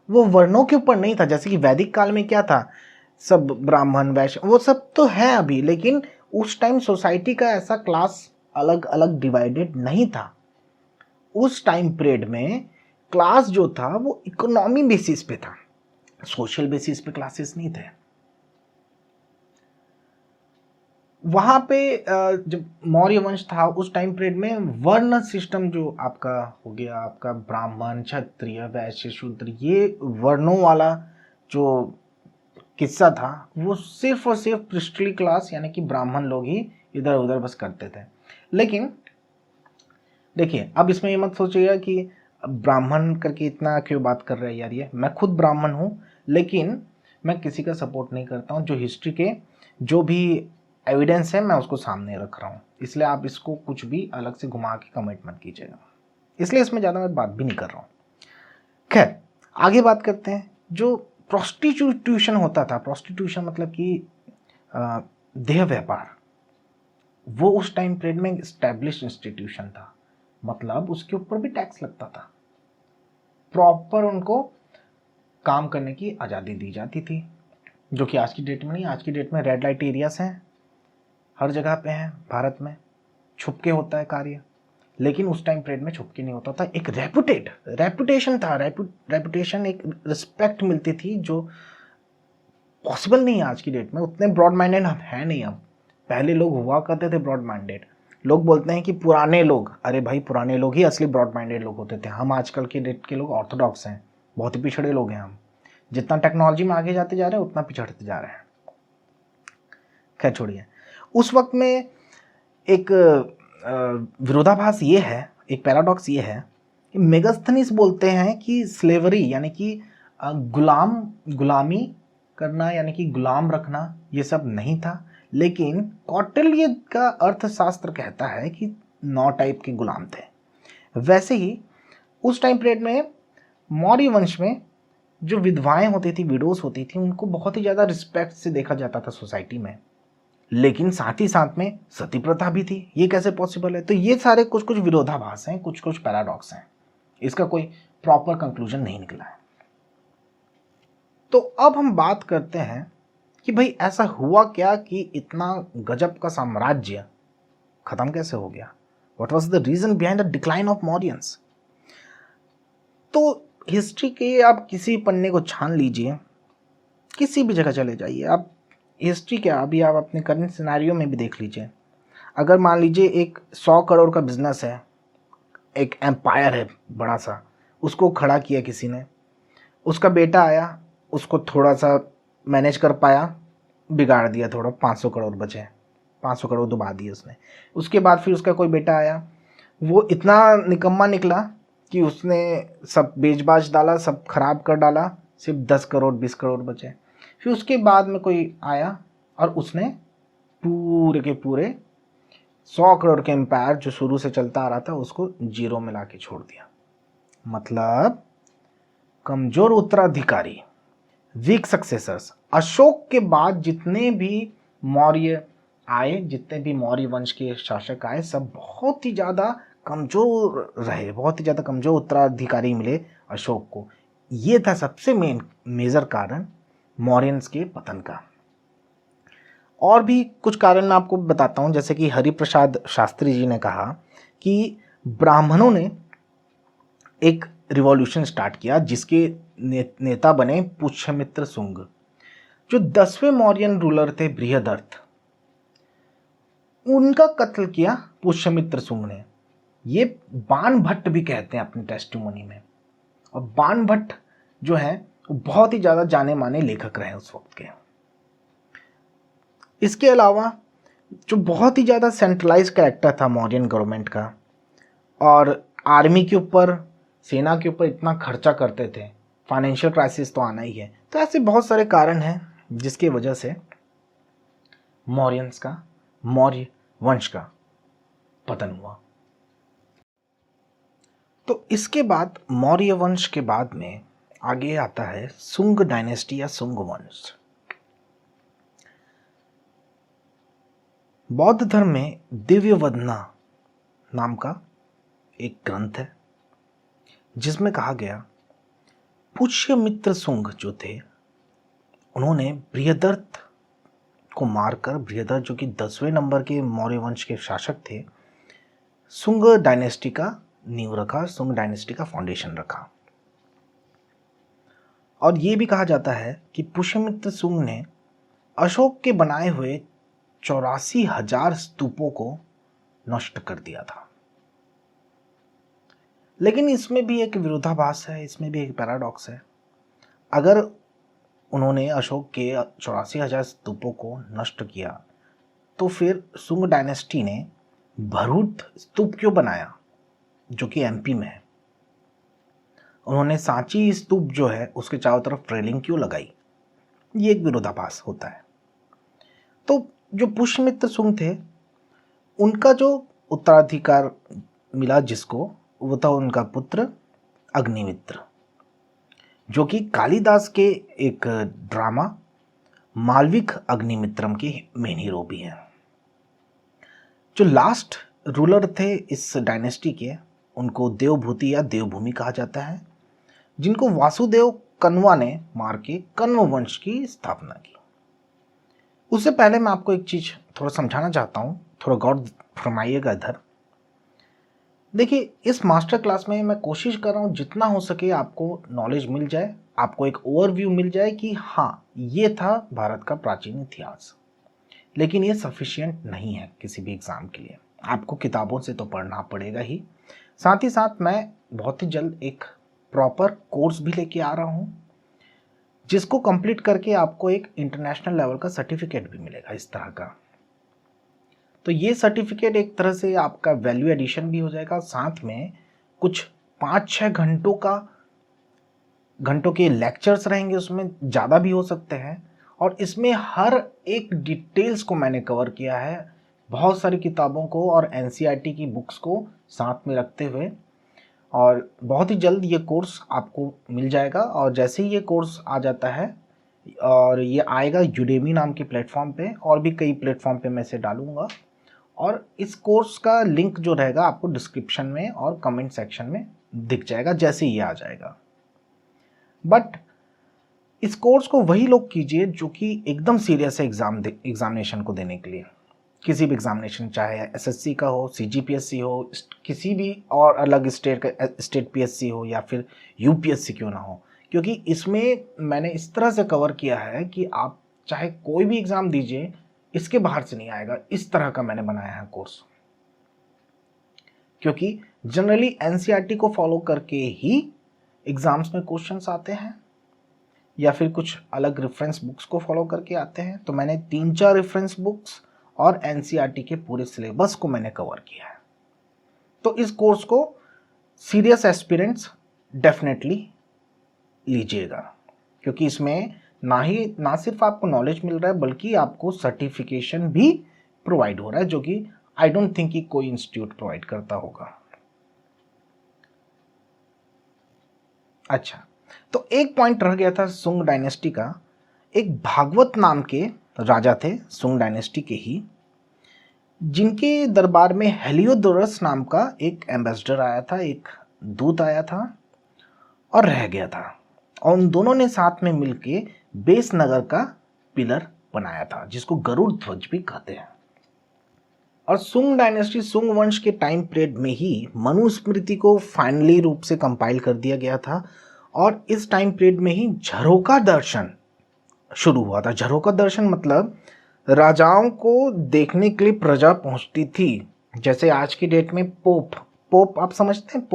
वो वर्णों के ऊपर नहीं था, जैसे कि वैदिक काल में क्या था, सब ब्राह्मण वैश्य वो सब तो है अभी, लेकिन उस टाइम सोसाइटी का ऐसा क्लास अलग अलग डिवाइडेड नहीं था। उस टाइम पीरियड में क्लास जो था वो इकोनॉमी बेसिस पे था, सोशल बेसिस पे क्लासेस नहीं थे। वहाँ पे जब मौर्य वंश था उस टाइम पीरियड में वर्ण सिस्टम जो आपका हो गया, आपका ब्राह्मण, क्षत्रिय, वैश्य, शूद्र, ये वर्णों वाला जो किस्सा था वो सिर्फ और सिर्फ प्रिस्टली क्लास यानी कि ब्राह्मण लोग ही इधर उधर बस करते थे। लेकिन देखिए अब इसमें ये मत सोचिएगा कि ब्राह्मण करके इतना क्यों बात कर रहे हैं यार, ये मैं खुद ब्राह्मण हूँ, लेकिन मैं किसी का सपोर्ट नहीं करता हूँ। जो हिस्ट्री के जो भी एविडेंस है मैं उसको सामने रख रहा हूँ, इसलिए आप इसको कुछ भी अलग से घुमा के कमेंट मत कीजिएगा, इसलिए इसमें ज़्यादा मैं बात भी नहीं कर रहा हूँ। खैर आगे बात करते हैं। जो प्रोस्टिट्यूशन होता था, प्रोस्टिट्यूशन मतलब कि देह व्यापार, वो उस टाइम पीरियड में एस्टैब्लिश इंस्टीट्यूशन था, मतलब उसके ऊपर भी टैक्स लगता था। प्रॉपर उनको काम करने की आज़ादी दी जाती थी, जो कि आज की डेट में नहीं। आज की डेट में रेड लाइट एरियाज हैं, हर जगह पे हैं भारत में, छुप के होता है कार्य, लेकिन उस टाइम पीरियड में छुप के नहीं होता था। एक रेपुटेशन था, रेपुटेशन, एक रिस्पेक्ट मिलती थी जो पॉसिबल नहीं है आज की डेट में। उतने ब्रॉड माइंडेड हम हैं नहीं। अब पहले लोग हुआ करते थे ब्रॉड माइंडेड। लोग बोलते हैं कि पुराने लोग, अरे भाई पुराने लोग ही असली ब्रॉड माइंडेड लोग होते थे। हम आजकल के डेट के लोग ऑर्थोडॉक्स हैं, बहुत ही पिछड़े लोग हैं हम। जितना टेक्नोलॉजी में आगे जाते जा रहे हैं उतना पिछड़ते जा रहे हैं। खैर छोड़िए। उस वक्त में एक विरोधाभास ये है, एक पैराडॉक्स ये है कि मेगास्थनीज बोलते हैं कि स्लेवरी यानी कि गुलामी करना यानी कि गुलाम रखना ये सब नहीं था, लेकिन कौटिल्य का अर्थशास्त्र कहता है कि 9 टाइप के गुलाम थे। वैसे ही उस टाइम पीरियड में मौर्य वंश में जो विधवाएं होती थी, विडोज होती थी, उनको बहुत ही ज़्यादा रिस्पेक्ट से देखा जाता था सोसाइटी में, लेकिन साथ ही साथ में सती प्रथा भी थी। ये कैसे पॉसिबल है? तो ये सारे कुछ कुछ विरोधाभास हैं, कुछ कुछ पैराडॉक्स हैं, इसका कोई प्रॉपर कंक्लूजन नहीं निकला है। तो अब हम बात करते हैं कि भाई ऐसा हुआ क्या कि इतना गजब का साम्राज्य खत्म कैसे हो गया? What was the reason behind the decline of Mauryans? तो हिस्ट्री के आप किसी पन्ने को छान लीजिए, किसी भी जगह चले जाइए आप, हिस्ट्री क्या, अभी आप अपने करंट सिनेरियो में भी देख लीजिए। अगर मान लीजिए एक 100 करोड़ का बिजनेस है, एक एम्पायर है बड़ा सा, उसको खड़ा किया किसी ने, उसका बेटा आया, उसको थोड़ा सा मैनेज कर पाया, बिगाड़ दिया थोड़ा, 500 करोड़ बचे, 500 करोड़ डुबा दिए उसने। उसके बाद फिर उसका कोई बेटा आया, वो इतना निकम्मा निकला कि उसने सब बेच बाच डाला, सब खराब कर डाला, सिर्फ 10 करोड़ 20 करोड़ बचे। फिर उसके बाद में कोई आया और उसने पूरे के पूरे 100 करोड़ के एम्पायर जो शुरू से चलता आ रहा था उसको जीरो में ला के छोड़ दिया। मतलब कमजोर उत्तराधिकारी, वीक सक्सेसर्स। अशोक के बाद जितने भी मौर्य आए, जितने भी मौर्य वंश के शासक आए, सब बहुत ही ज़्यादा कमज़ोर रहे, बहुत ही ज़्यादा कमज़ोर उत्तराधिकारी मिले अशोक को। ये था सबसे मेजर कारण मौर्यंस के पतन का। और भी कुछ कारण मैं आपको बताता हूँ, जैसे कि हरिप्रसाद शास्त्री जी ने कहा कि ब्राह्मणों ने एक रिवॉल्यूशन स्टार्ट किया जिसके नेता बने पुष्यमित्र शुंग। जो 10वें मौर्यन रूलर थे बृहदर्थ, उनका कत्ल किया पुष्यमित्र शुंग ने। ये बाण भट्ट भी कहते हैं अपने टेस्टिमोनी में। और बाण भट्ट जो है वो बहुत ही ज़्यादा जाने माने लेखक रहे उस वक्त के। इसके अलावा जो बहुत ही ज़्यादा सेंट्रलाइज कैरेक्टर था मौर्यन गवर्नमेंट का, और आर्मी के ऊपर, सेना के ऊपर इतना खर्चा करते थे, फाइनेंशियल क्राइसिस तो आना ही है। तो ऐसे बहुत सारे कारण हैं जिसकी वजह से मौर्य वंश का पतन हुआ। तो इसके बाद मौर्य वंश के बाद में आगे आता है शुंग डायनेस्टी या शुंग वंश। बौद्ध धर्म में दिव्यवदना नाम का एक ग्रंथ है जिसमें कहा गया पुष्यमित्र शुंग जो थे, उन्होंने बृहदर्थ को मारकर, बृहदर्थ जो कि 10वें नंबर के मौर्य वंश के शासक थे, शुंग डायनेस्टी का नींव रखा, शुंग डायनेस्टी का फाउंडेशन रखा। और ये भी कहा जाता है कि पुष्यमित्र शुंग ने अशोक के बनाए हुए 84,000 स्तूपों को नष्ट कर दिया था। लेकिन इसमें भी एक विरोधाभास है, इसमें भी एक पैराडॉक्स है। अगर उन्होंने अशोक के 84,000 स्तूपों को नष्ट किया तो फिर शुंग डायनेस्टी ने भरूच स्तूप क्यों बनाया जो कि एमपी में है? उन्होंने सांची स्तूप जो है उसके चारों तरफ रेलिंग क्यों लगाई? ये एक विरोधाभास होता है। तो जो पुष्यमित्र शुंग थे, उनका जो उत्तराधिकार मिला जिसको, वो था उनका पुत्र अग्निमित्र, जो कि कालिदास के एक ड्रामा मालविक अग्निमित्रम के मेन हीरो भी हैं। जो लास्ट रूलर थे इस डायनेस्टी के, उनको देवभूति या देवभूमि कहा जाता है, जिनको वासुदेव कण्वा ने मार के कण्व वंश की स्थापना की। उससे पहले मैं आपको एक चीज थोड़ा समझाना चाहता हूँ, थोड़ा गौर फरमाइएगा इधर। देखिए, इस मास्टर क्लास में मैं कोशिश कर रहा हूँ जितना हो सके आपको नॉलेज मिल जाए, आपको एक ओवरव्यू मिल जाए कि हाँ ये था भारत का प्राचीन इतिहास। लेकिन ये सफिशिएंट नहीं है किसी भी एग्ज़ाम के लिए, आपको किताबों से तो पढ़ना पड़ेगा ही, साथ ही साथ मैं बहुत ही जल्द एक प्रॉपर कोर्स भी लेके आ रहा हूँ जिसको कंप्लीट करके आपको एक इंटरनेशनल लेवल का सर्टिफिकेट भी मिलेगा इस तरह का। तो ये सर्टिफिकेट एक तरह से आपका वैल्यू एडिशन भी हो जाएगा, साथ में कुछ 5-6 घंटों के लेक्चर्स रहेंगे, उसमें ज़्यादा भी हो सकते हैं। और इसमें हर एक डिटेल्स को मैंने कवर किया है, बहुत सारी किताबों को और एनसीईआरटी की बुक्स को साथ में रखते हुए। और बहुत ही जल्द ये कोर्स आपको मिल जाएगा। और जैसे ही ये कोर्स आ जाता है, और ये आएगा यूडेमी नाम के प्लेटफॉर्म पे, और भी कई प्लेटफॉर्म पे मैं इसे डालूंगा। और इस कोर्स का लिंक जो रहेगा आपको डिस्क्रिप्शन में और कमेंट सेक्शन में दिख जाएगा जैसे ये आ जाएगा। बट इस कोर्स को वही लोग कीजिए जो कि एकदम सीरियस है एग्जामिनेशन को देने के लिए। किसी भी एग्जामिनेशन, चाहे एसएससी का हो, सीजीपीएससी हो, किसी भी और अलग स्टेट पीएससी हो, या फिर यूपीएससी क्यों ना हो, क्योंकि इसमें मैंने इस तरह से कवर किया है कि आप चाहे कोई भी एग्जाम दीजिए, इसके बाहर से नहीं आएगा। इस तरह का मैंने बनाया है कोर्स, क्योंकि जनरली एनसीईआरटी को फॉलो करके ही एग्जाम्स में क्वेश्चंस आते हैं या फिर कुछ अलग रेफरेंस बुक्स को फॉलो करके आते हैं। तो मैंने 3-4 रेफरेंस बुक्स और एनसीईआरटी के पूरे सिलेबस को मैंने कवर किया है। तो इस कोर्स को सीरियस एस्पिरेंट्स डेफिनेटली लीजिएगा, क्योंकि इसमें ना सिर्फ आपको नॉलेज मिल रहा है बल्कि आपको सर्टिफिकेशन भी प्रोवाइड हो रहा है, जो कि आई डोंट थिंक कि कोई इंस्टीट्यूट प्रोवाइड करता होगा। अच्छा, तो एक पॉइंट रह गया था सुंग डायनेस्टी का। एक भागवत नाम के राजा थे सुंग डायनेस्टी के ही, जिनके दरबार में हेलियोडोरस नाम का एक एम्बेसडर आया था, एक दूत आया था और रह गया था। और उन दोनों ने साथ में मिलके बेस नगर का पिलर बनाया था, जिसको गरुड़ ध्वज भी कहते हैं। और सुंग डायनेस्टी, सुंग वंश के टाइम पीरियड में ही मनुस्मृति को फाइनली रूप से कंपाइल कर दिया गया था। और इस टाइम पीरियड में ही झरोका दर्शन शुरू हुआ था। झरोका दर्शन मतलब राजाओं को देखने के लिए प्रजा पहुंचती थी। जैसे आज की डेट में पोप आप समझते हैं,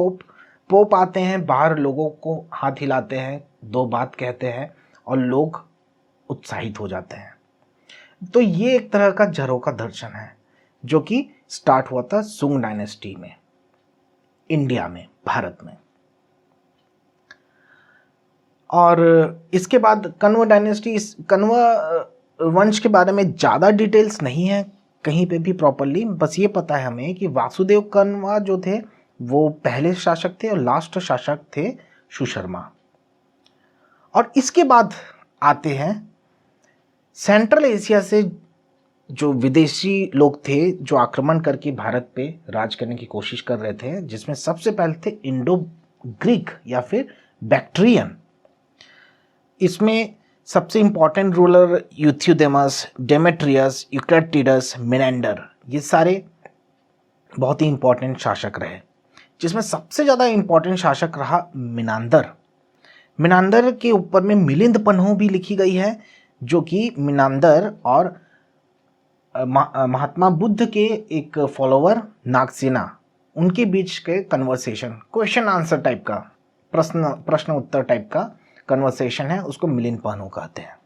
पोप आते हैं, बाहर लोगों को हाथ हिलाते हैं, 2 बात कहते हैं और लोग उत्साहित हो जाते हैं। तो ये एक तरह का झरोका दर्शन है जो कि स्टार्ट हुआ था सुंग डायनेस्टी में, इंडिया में, भारत में। और इसके बाद कण्व डायनेस्टी, कण्व वंश के बारे में ज़्यादा डिटेल्स नहीं है कहीं पे भी प्रॉपरली। बस ये पता है हमें कि वासुदेव कण्व जो थे वो पहले शासक थे और लास्ट शासक थे सुशर्मा। और इसके बाद आते हैं सेंट्रल एशिया से जो विदेशी लोग थे जो आक्रमण करके भारत पे राज करने की कोशिश कर रहे थे, जिसमें सबसे पहले थे इंडो ग्रीक या फिर बैक्ट्रियन। इसमें सबसे इंपॉर्टेंट रूलर यूथियोडेमस, डेमेट्रियस, यूक्रेटिडस, मेनेंडर, ये सारे बहुत ही इंपॉर्टेंट शासक रहे, जिसमें सबसे ज़्यादा इंपॉर्टेंट शासक रहा मिनांदर। मिनांदर के ऊपर में मिलिंद पन्हो भी लिखी गई है, जो कि मिनांदर और महात्मा बुद्ध के एक फॉलोवर नागसेना, उनके बीच के कन्वर्सेशन, क्वेश्चन आंसर टाइप का, प्रश्न उत्तर टाइप का कन्वर्सेशन है, उसको मिलिंद पन्हो कहते हैं।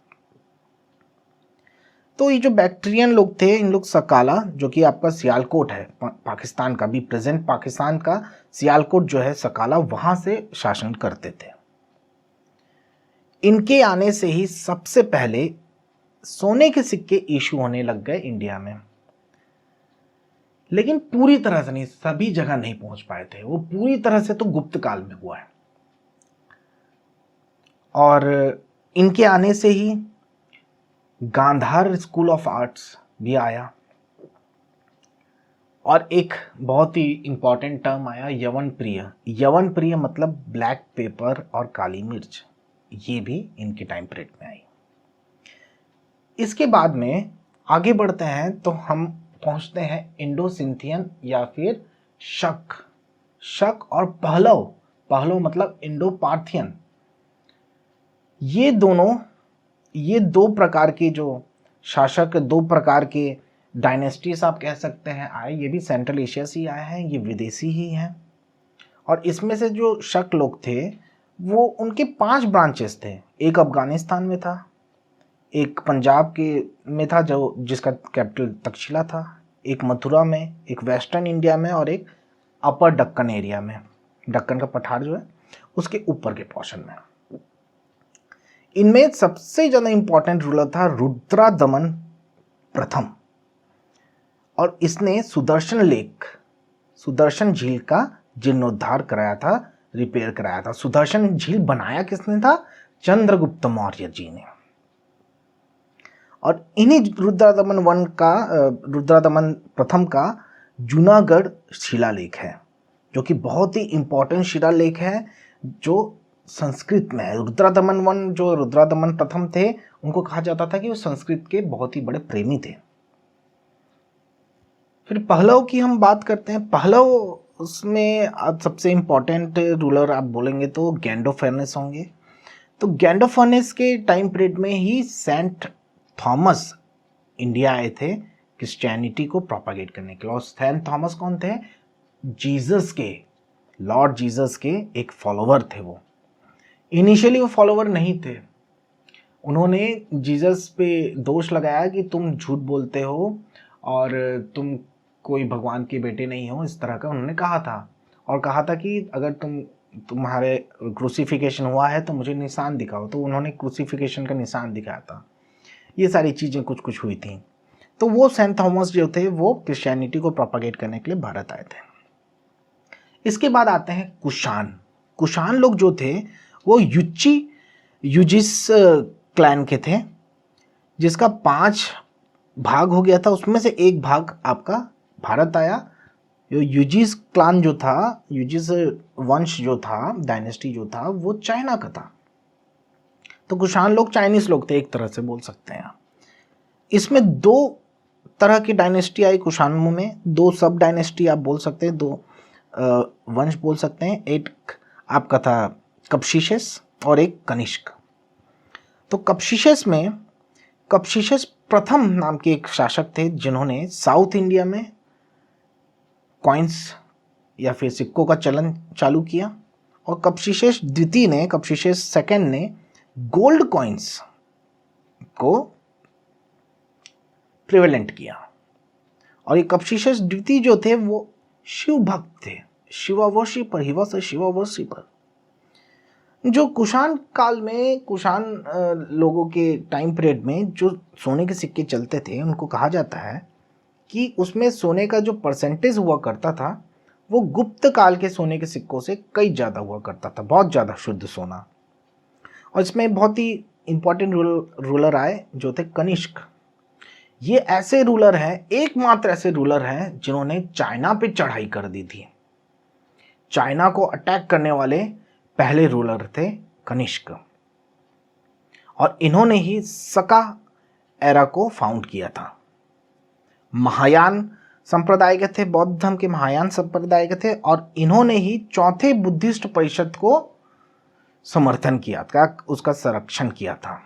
तो ये जो बैक्ट्रियन लोग थे, इन लोग सकाला, जो कि आपका सियालकोट है पाकिस्तान का भी, प्रेजेंट पाकिस्तान का सियालकोट जो है सकाला, वहां से शासन करते थे। इनके आने से ही सबसे पहले सोने के सिक्के इशू होने लग गए इंडिया में, लेकिन पूरी तरह से नहीं, सभी जगह नहीं पहुंच पाए थे वो। पूरी तरह से तो गुप्त काल में हुआ है। और इनके आने से ही गांधार स्कूल ऑफ आर्ट्स भी आया, और एक बहुत ही इंपॉर्टेंट टर्म आया यवन प्रिय। यवन प्रिय मतलब ब्लैक पेपर और काली मिर्च, ये भी इनके टाइम पीरियड में आई। इसके बाद में आगे बढ़ते हैं तो हम पहुंचते हैं इंडो सिंथियन या फिर शक और पहलव मतलब इंडो पार्थियन। ये दो प्रकार के जो शासक, 2 प्रकार के डायनेस्टीज आप कह सकते हैं आए। ये भी सेंट्रल एशिया से ही आए हैं, ये विदेशी ही हैं। और इसमें से जो शक लोग थे वो, उनके 5 ब्रांचेस थे। एक अफगानिस्तान में था, एक पंजाब के में था जो जिसका कैपिटल तक्षशिला था, एक मथुरा में, एक वेस्टर्न इंडिया में और एक अपर दक्कन एरिया में, दक्कन का पठार जो है उसके ऊपर के पोर्शन में। इनमें सबसे ज़्यादा इंपॉर्टेंट रूलर था रुद्रदमन प्रथम, और इसने सुदर्शन झील का जीर्णोद्धार कराया था, रिपेयर कराया था। सुदर्शन झील बनाया किसने था? चंद्रगुप्त मौर्य जी ने। और इन्हीं रुद्रदमन प्रथम का जूनागढ़ शिलालेख है, जो कि बहुत ही इंपॉर्टेंट शिलालेख है, जो संस्कृत में है। रुद्रदमन प्रथम थे, उनको कहा जाता था कि वो संस्कृत के बहुत ही बड़े प्रेमी थे। फिर पहलव की हम बात करते हैं। पहलव, उसमें अब सबसे इंपॉर्टेंट रूलर आप बोलेंगे तो गैंडोफेरनेस होंगे, तो गैंडोफर्नेस के टाइम पीरियड में ही सेंट थॉमस इंडिया आए थे क्रिश्चियनिटी को प्रोपागेट करने के लिए। और सेंट थॉमस कौन थे? जीसस के, लॉर्ड जीसस के एक फॉलोवर थे वो। इनिशियली वो फॉलोवर नहीं थे। उन्होंने जीसस पे दोष लगाया कि तुम झूठ बोलते हो और तुम कोई भगवान के बेटे नहीं हो, इस तरह का उन्होंने कहा था। और कहा था कि अगर तुम्हारे क्रूसिफिकेशन हुआ है तो मुझे निशान दिखाओ। तो उन्होंने क्रूसिफिकेशन का निशान दिखाया था। ये सारी चीज़ें कुछ कुछ हुई थी। तो वो सेंट थॉमस जो थे वो क्रिश्चियनिटी को प्रोपागेट करने के लिए भारत आए थे। इसके बाद आते हैं कुषाण। कुषाण लोग जो थे वो यूजिस क्लैन के थे, जिसका 5 भाग हो गया था। उसमें से एक भाग आपका भारत आया। यूजिस क्लान जो था, यूजिस वंश जो था, डायनेस्टी जो था, वो चाइना का था। तो कुषाण लोग चाइनीज लोग थे, एक तरह से बोल सकते हैं। इसमें 2 तरह की डायनेस्टी आई कुषाणों में। 2 सब डायनेस्टी आप बोल सकते हैं, 2 वंश बोल सकते हैं। एक आपका था कप्सिशस और एक कनिष्क। तो कप्सिशस प्रथम नाम के एक शासक थे जिन्होंने साउथ इंडिया में कॉइन्स या फिर सिक्कों का चलन चालू किया। और कप्सिशस सेकंड ने गोल्ड कॉइन्स को प्रिवेलेंट किया। और ये कप्सिशस द्वितीय जो थे वो शिव भक्त थे, Shiva worshipper, he was a Shiva worshipper. जो कुषाण काल में, कुषाण लोगों के टाइम पीरियड में जो सोने के सिक्के चलते थे, उनको कहा जाता है कि उसमें सोने का जो परसेंटेज हुआ करता था वो गुप्त काल के सोने के सिक्कों से कई ज़्यादा हुआ करता था, बहुत ज़्यादा शुद्ध सोना। और इसमें बहुत ही इंपॉर्टेंट रूलर आए जो थे कनिष्क। ये ऐसे रूलर हैं, एकमात्र ऐसे रूलर हैं जिन्होंने चाइना पे चढ़ाई कर दी थी। चाइना को अटैक करने वाले पहले रूलर थे कनिष्क। और इन्होंने ही सका एरा को फाउंड किया था। महायान संप्रदाय के थे, बौद्ध धर्म के महायान संप्रदाय के थे। और इन्होंने ही चौथे बुद्धिस्ट परिषद को समर्थन किया था, उसका संरक्षण किया था।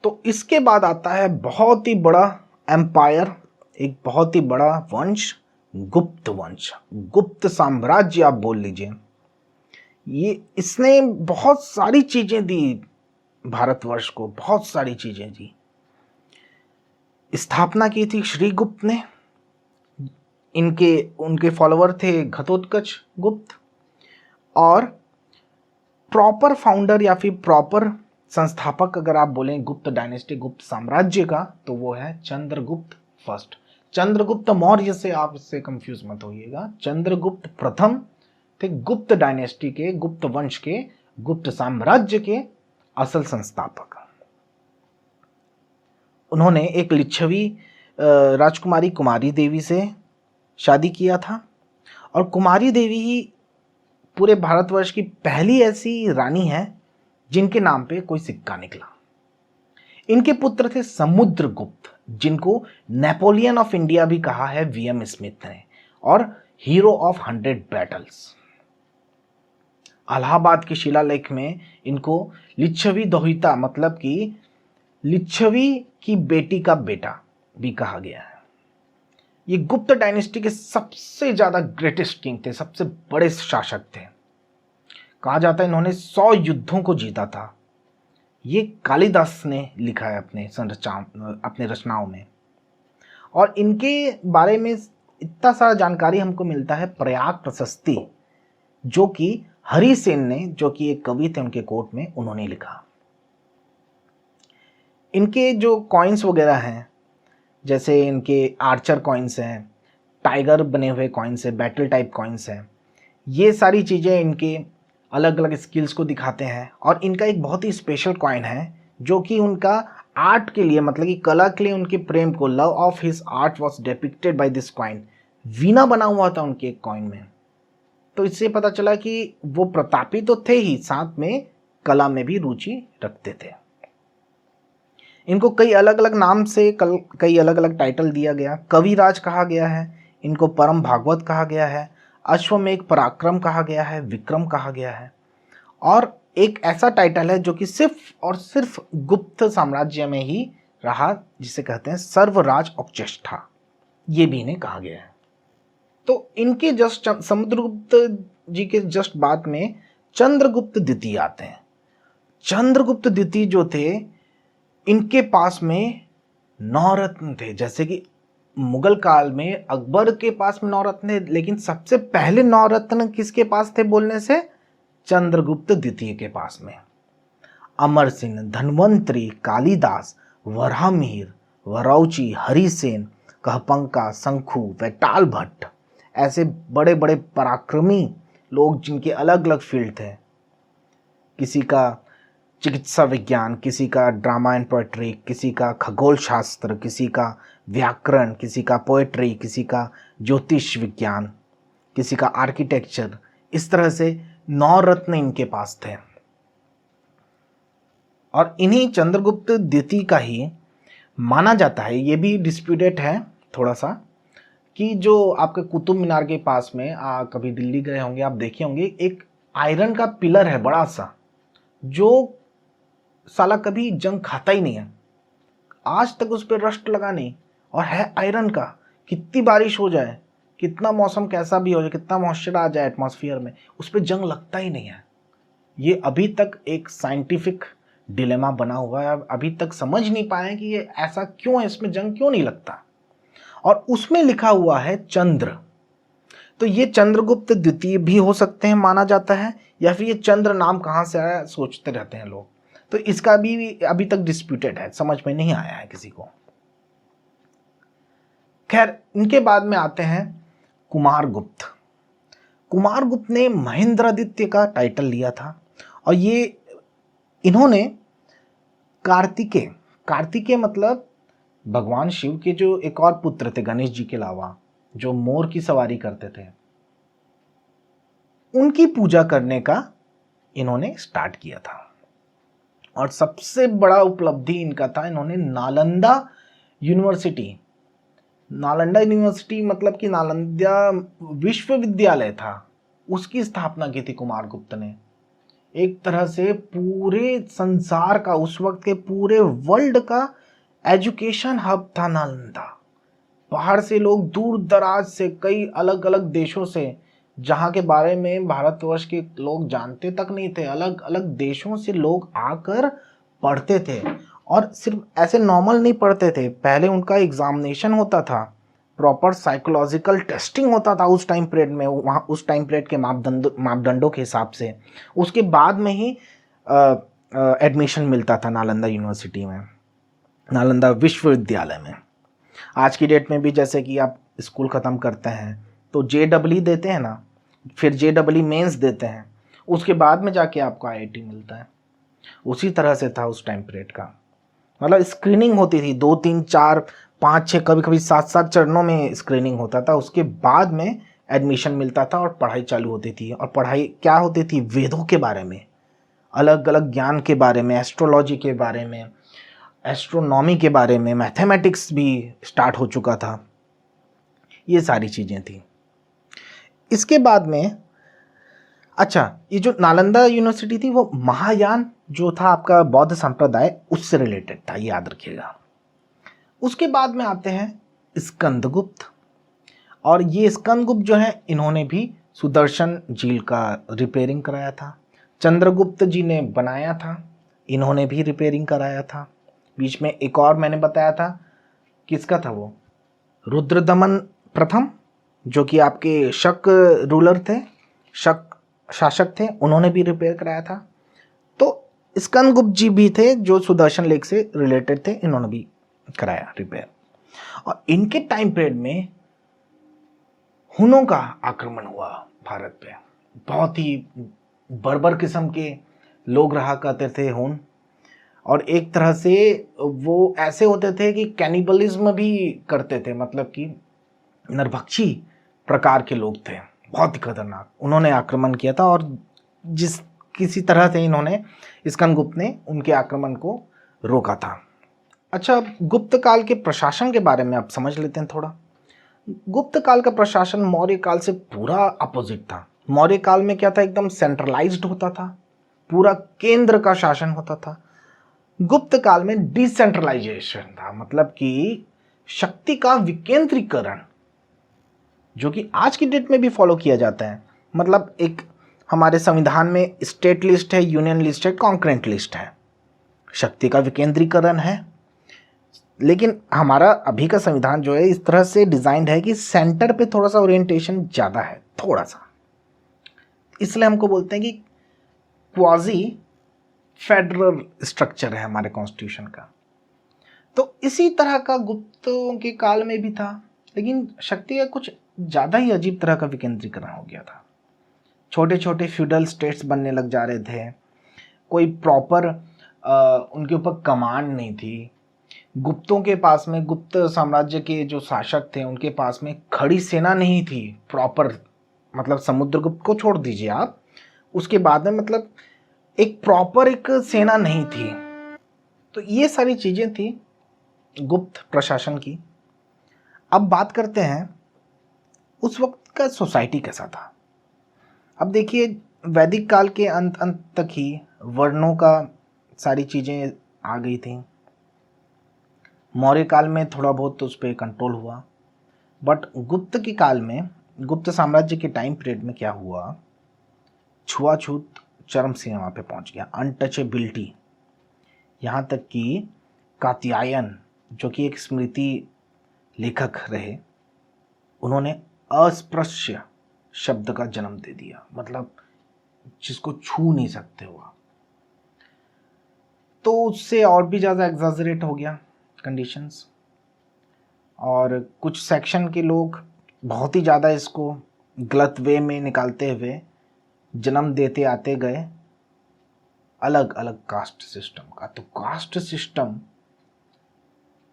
तो इसके बाद आता है बहुत ही बड़ा एम्पायर, एक बहुत ही बड़ा वंश, गुप्त वंश, गुप्त साम्राज्य आप बोल लीजिए। ये इसने बहुत सारी चीजें दी भारतवर्ष को, बहुत सारी चीजें दी। स्थापना की थी श्रीगुप्त ने। उनके फॉलोअर थे घटोत्कच गुप्त। और प्रॉपर फाउंडर या फिर प्रॉपर संस्थापक अगर आप बोलें गुप्त डायनेस्टी, गुप्त साम्राज्य का, तो वो है चंद्रगुप्त फर्स्ट। चंद्रगुप्त मौर्य से आप इससे कंफ्यूज मत होइएगा। चंद्रगुप्त प्रथम थे गुप्त डायनेस्टी के, गुप्त वंश के, गुप्त साम्राज्य के असल संस्थापक। उन्होंने एक लिच्छवी राजकुमारी कुमारी देवी से शादी किया था। और कुमारी देवी ही पूरे भारतवर्ष की पहली ऐसी रानी है जिनके नाम पे कोई सिक्का निकला। इनके पुत्र थे समुद्रगुप्त, जिनको नेपोलियन ऑफ इंडिया भी कहा है वीएम स्मिथ ने, और हीरो ऑफ 100 बैटल्स। इलाहाबाद के शिलालेख में इनको लिच्छवी दोहिता, मतलब कि लिच्छवी की बेटी का बेटा भी कहा गया है। ये गुप्त डायनेस्टी के सबसे ज्यादा ग्रेटेस्ट किंग थे, सबसे बड़े शासक थे। कहा जाता है इन्होंने 100 युद्धों को जीता था। ये कालिदास ने लिखा है अपने रचनाओं में। और इनके बारे में इतना सारा जानकारी हमको मिलता है प्रयाग प्रशस्ति, जो कि हरिसेन ने, जो कि एक कवि थे उनके कोर्ट में, उन्होंने लिखा। इनके जो कॉइन्स वगैरह हैं, जैसे इनके आर्चर कॉइन्स हैं, टाइगर बने हुए कॉइन्स हैं, बैटल टाइप कॉइन्स हैं, ये सारी चीज़ें इनके अलग अलग स्किल्स को दिखाते हैं। और इनका एक बहुत ही स्पेशल कॉइन है जो कि उनका आर्ट के लिए, मतलब कि कला के लिए उनके प्रेम को, love of his art was depicted by this coin. Veena बना हुआ था उनके एक कॉइन में। तो इससे पता चला कि वो प्रतापी तो थे ही, साथ में कला में भी रुचि रखते थे। इनको कई अलग अलग नाम से कई अलग अलग टाइटल दिया गया। कविराज कहा गया है, इनको परम भागवत कहा गया है, अश्वमेध पराक्रम कहा गया है, विक्रम कहा गया है, और एक ऐसा टाइटल है जो कि सिर्फ और सिर्फ गुप्त साम्राज्य में ही रहा, जिसे कहते हैं सर्वराज औपचेष्टा, ये भी इन्हें कहा गया है। तो इनके जस्ट समुद्रगुप्त जी के जस्ट बाद में चंद्रगुप्त द्वितीय आते हैं। चंद्रगुप्त द्वितीय जो थे, इनके पास में 9 रत्न थे। जैसे कि मुगल काल में अकबर के पास में 9 रत्न थे, लेकिन सबसे पहले 9 रत्न किसके पास थे बोलने से? चंद्रगुप्त द्वितीय के पास में। अमर सिंह, धन्वंतरी, कालिदास, वराहमिहिर, वरौची, हरिसेन, कहपंका, शंखु, वैताल भट्ट, ऐसे बड़े बड़े पराक्रमी लोग जिनके अलग अलग फील्ड थे। किसी का चिकित्सा विज्ञान, किसी का ड्रामा एंड पोएट्री, किसी का खगोल शास्त्र, किसी का व्याकरण, किसी का पोएट्री, किसी का ज्योतिष विज्ञान, किसी का आर्किटेक्चर, इस तरह से 9 रत्न इनके पास थे। और इन्हीं चंद्रगुप्त द्वितीय का ही माना जाता है, ये भी डिस्प्यूटेड है थोड़ा सा, कि जो आपके कुतुब मीनार के पास में कभी दिल्ली गए होंगे, आप देखे होंगे, एक आयरन का पिलर है बड़ा सा, जो साला कभी जंग खाता ही नहीं है, आज तक उस पर रस्ट लगा नहीं, और है आयरन का। कितनी बारिश हो जाए, कितना मौसम कैसा भी हो जाए, कितना मॉइस्चर आ जाए एटमॉस्फेयर में, उस पर जंग लगता ही नहीं है। ये अभी तक एक साइंटिफिक डिलेमा बना हुआ है, अभी तक समझ नहीं पाए कि ये ऐसा क्यों है, इसमें जंग क्यों नहीं लगता। और उसमें लिखा हुआ है चंद्र, तो ये चंद्रगुप्त द्वितीय भी हो सकते हैं माना जाता है, या फिर ये चंद्र नाम कहाँ से आया सोचते रहते हैं लोग। तो इसका भी अभी तक डिस्प्यूटेड है, समझ में नहीं आया है किसी को। खैर, इनके बाद में आते हैं कुमारगुप्त। कुमारगुप्त ने महेंद्रादित्य का टाइटल लिया था, और ये इन्होंने कार्तिकेय मतलब भगवान शिव के जो एक और पुत्र थे गणेश जी के अलावा, जो मोर की सवारी करते थे, उनकी पूजा करने का इन्होंने स्टार्ट किया था। और सबसे बड़ा उपलब्धि इनका था, इन्होंने नालंदा यूनिवर्सिटी मतलब कि नालंदा विश्वविद्यालय था, उसकी स्थापना की थी कुमारगुप्त ने। एक तरह से पूरे संसार का, उस वक्त के पूरे वर्ल्ड का एजुकेशन हब था नालंदा। बाहर से लोग, दूर दराज से, कई अलग अलग देशों से, जहाँ के बारे में भारतवर्ष के लोग जानते तक नहीं थे, अलग अलग देशों से लोग आकर पढ़ते थे। और सिर्फ ऐसे नॉर्मल नहीं पढ़ते थे, पहले उनका एग्जामिनेशन होता था, प्रॉपर साइकोलॉजिकल टेस्टिंग होता था उस टाइम पीरियड में, वहाँ उस टाइम पीरियड के मापदंडों के हिसाब से। उसके बाद में ही एडमिशन मिलता था नालंदा यूनिवर्सिटी में, नालंदा विश्वविद्यालय में। आज की डेट में भी जैसे कि आप स्कूल ख़त्म करते हैं तो JEE देते हैं ना, फिर JEE मेंस देते हैं, उसके बाद में जाके आपको IIT मिलता है। उसी तरह से था उस टाइम पीरियड का, मतलब स्क्रीनिंग होती थी 2 3 4 5 6 कभी कभी 7 चरणों में स्क्रीनिंग होता था। उसके बाद में एडमिशन मिलता था और पढ़ाई चालू होती थी। और पढ़ाई क्या होती थी? वेदों के बारे में, अलग अलग ज्ञान के बारे में, एस्ट्रोलॉजी के बारे में, एस्ट्रोनॉमी के बारे में, मैथमेटिक्स भी स्टार्ट हो चुका था, ये सारी चीज़ें थी। इसके बाद में अच्छा, ये जो नालंदा यूनिवर्सिटी थी वो महायान जो था आपका बौद्ध संप्रदाय, उससे रिलेटेड था, ये याद रखिएगा। उसके बाद में आते हैं स्कंदगुप्त, और ये स्कंदगुप्त जो है इन्होंने भी सुदर्शन झील का रिपेयरिंग कराया था। चंद्रगुप्त जी ने बनाया था, इन्होंने भी रिपेयरिंग कराया था। बीच में एक और मैंने बताया था, किसका था वो? रुद्रदमन प्रथम, जो कि आपके शक रूलर थे, शक शासक थे, उन्होंने भी रिपेयर कराया था। तो स्कंदगुप्त जी भी थे जो सुदर्शन लेक से रिलेटेड थे, इन्होंने भी कराया रिपेयर। और इनके टाइम पीरियड में हुनों का आक्रमण हुआ भारत पे। बहुत ही बर्बर किस्म के लोग रहा करते थे हुन, और एक तरह से वो ऐसे होते थे कि कैनिबलिज्म भी करते थे, मतलब कि नरभक्षी प्रकार के लोग थे, बहुत ही खतरनाक। उन्होंने आक्रमण किया था, और किसी तरह से इन्होंने, स्कंदगुप्त ने उनके आक्रमण को रोका था। अच्छा, गुप्त काल के प्रशासन के बारे में आप समझ लेते हैं थोड़ा। गुप्त काल का प्रशासन मौर्य काल से पूरा अपोजिट था। मौर्य काल में क्या था, एकदम सेंट्रलाइज्ड होता था, पूरा केंद्र का शासन होता था। गुप्त काल में डिसेंट्रलाइजेशन था, मतलब कि शक्ति का विकेंद्रीकरण, जो कि आज की डेट में भी फॉलो किया जाता है। मतलब एक हमारे संविधान में स्टेट लिस्ट है, यूनियन लिस्ट है, कॉन्करेंट लिस्ट है, शक्ति का विकेंद्रीकरण है। लेकिन हमारा अभी का संविधान जो है इस तरह से डिजाइंड है कि सेंटर पे थोड़ा सा ओरिएंटेशन ज़्यादा है, थोड़ा सा, इसलिए हमको बोलते हैं कि क्वाजी फेडरल स्ट्रक्चर है हमारे कॉन्स्टिट्यूशन का। तो इसी तरह का गुप्तों के काल में भी था, लेकिन शक्ति का कुछ ज़्यादा ही अजीब तरह का विकेंद्रीकरण हो गया था। छोटे छोटे फ्यूडल स्टेट्स बनने लग जा रहे थे, कोई प्रॉपर उनके ऊपर कमांड नहीं थी। गुप्तों के पास में, गुप्त साम्राज्य के जो शासक थे उनके पास में खड़ी सेना नहीं थी प्रॉपर, मतलब समुद्रगुप्त को छोड़ दीजिए आप, उसके बाद में मतलब एक प्रॉपर एक सेना नहीं थी। तो ये सारी चीज़ें थी गुप्त प्रशासन की। अब बात करते हैं उस वक्त का सोसाइटी कैसा था। अब देखिए, वैदिक काल के अंत तक ही वर्णों का सारी चीज़ें आ गई थी। मौर्य काल में थोड़ा बहुत उस पर कंट्रोल हुआ, बट गुप्त के काल में, गुप्त साम्राज्य के टाइम पीरियड में क्या हुआ, छुआछूत चरम सीमा पे पहुंच गया, अनटचेबिलिटी। यहाँ तक कि कात्यायन, जो कि एक स्मृति लेखक रहे, उन्होंने अस्पृश्य शब्द का जन्म दे दिया, मतलब जिसको छू नहीं सकते हो आप। तो उससे और भी ज़्यादा एग्जैजरेट हो गया कंडीशंस, और कुछ सेक्शन के लोग बहुत ही ज़्यादा इसको गलत वे में निकालते हुए जन्म देते आते गए अलग अलग कास्ट सिस्टम का। तो कास्ट सिस्टम,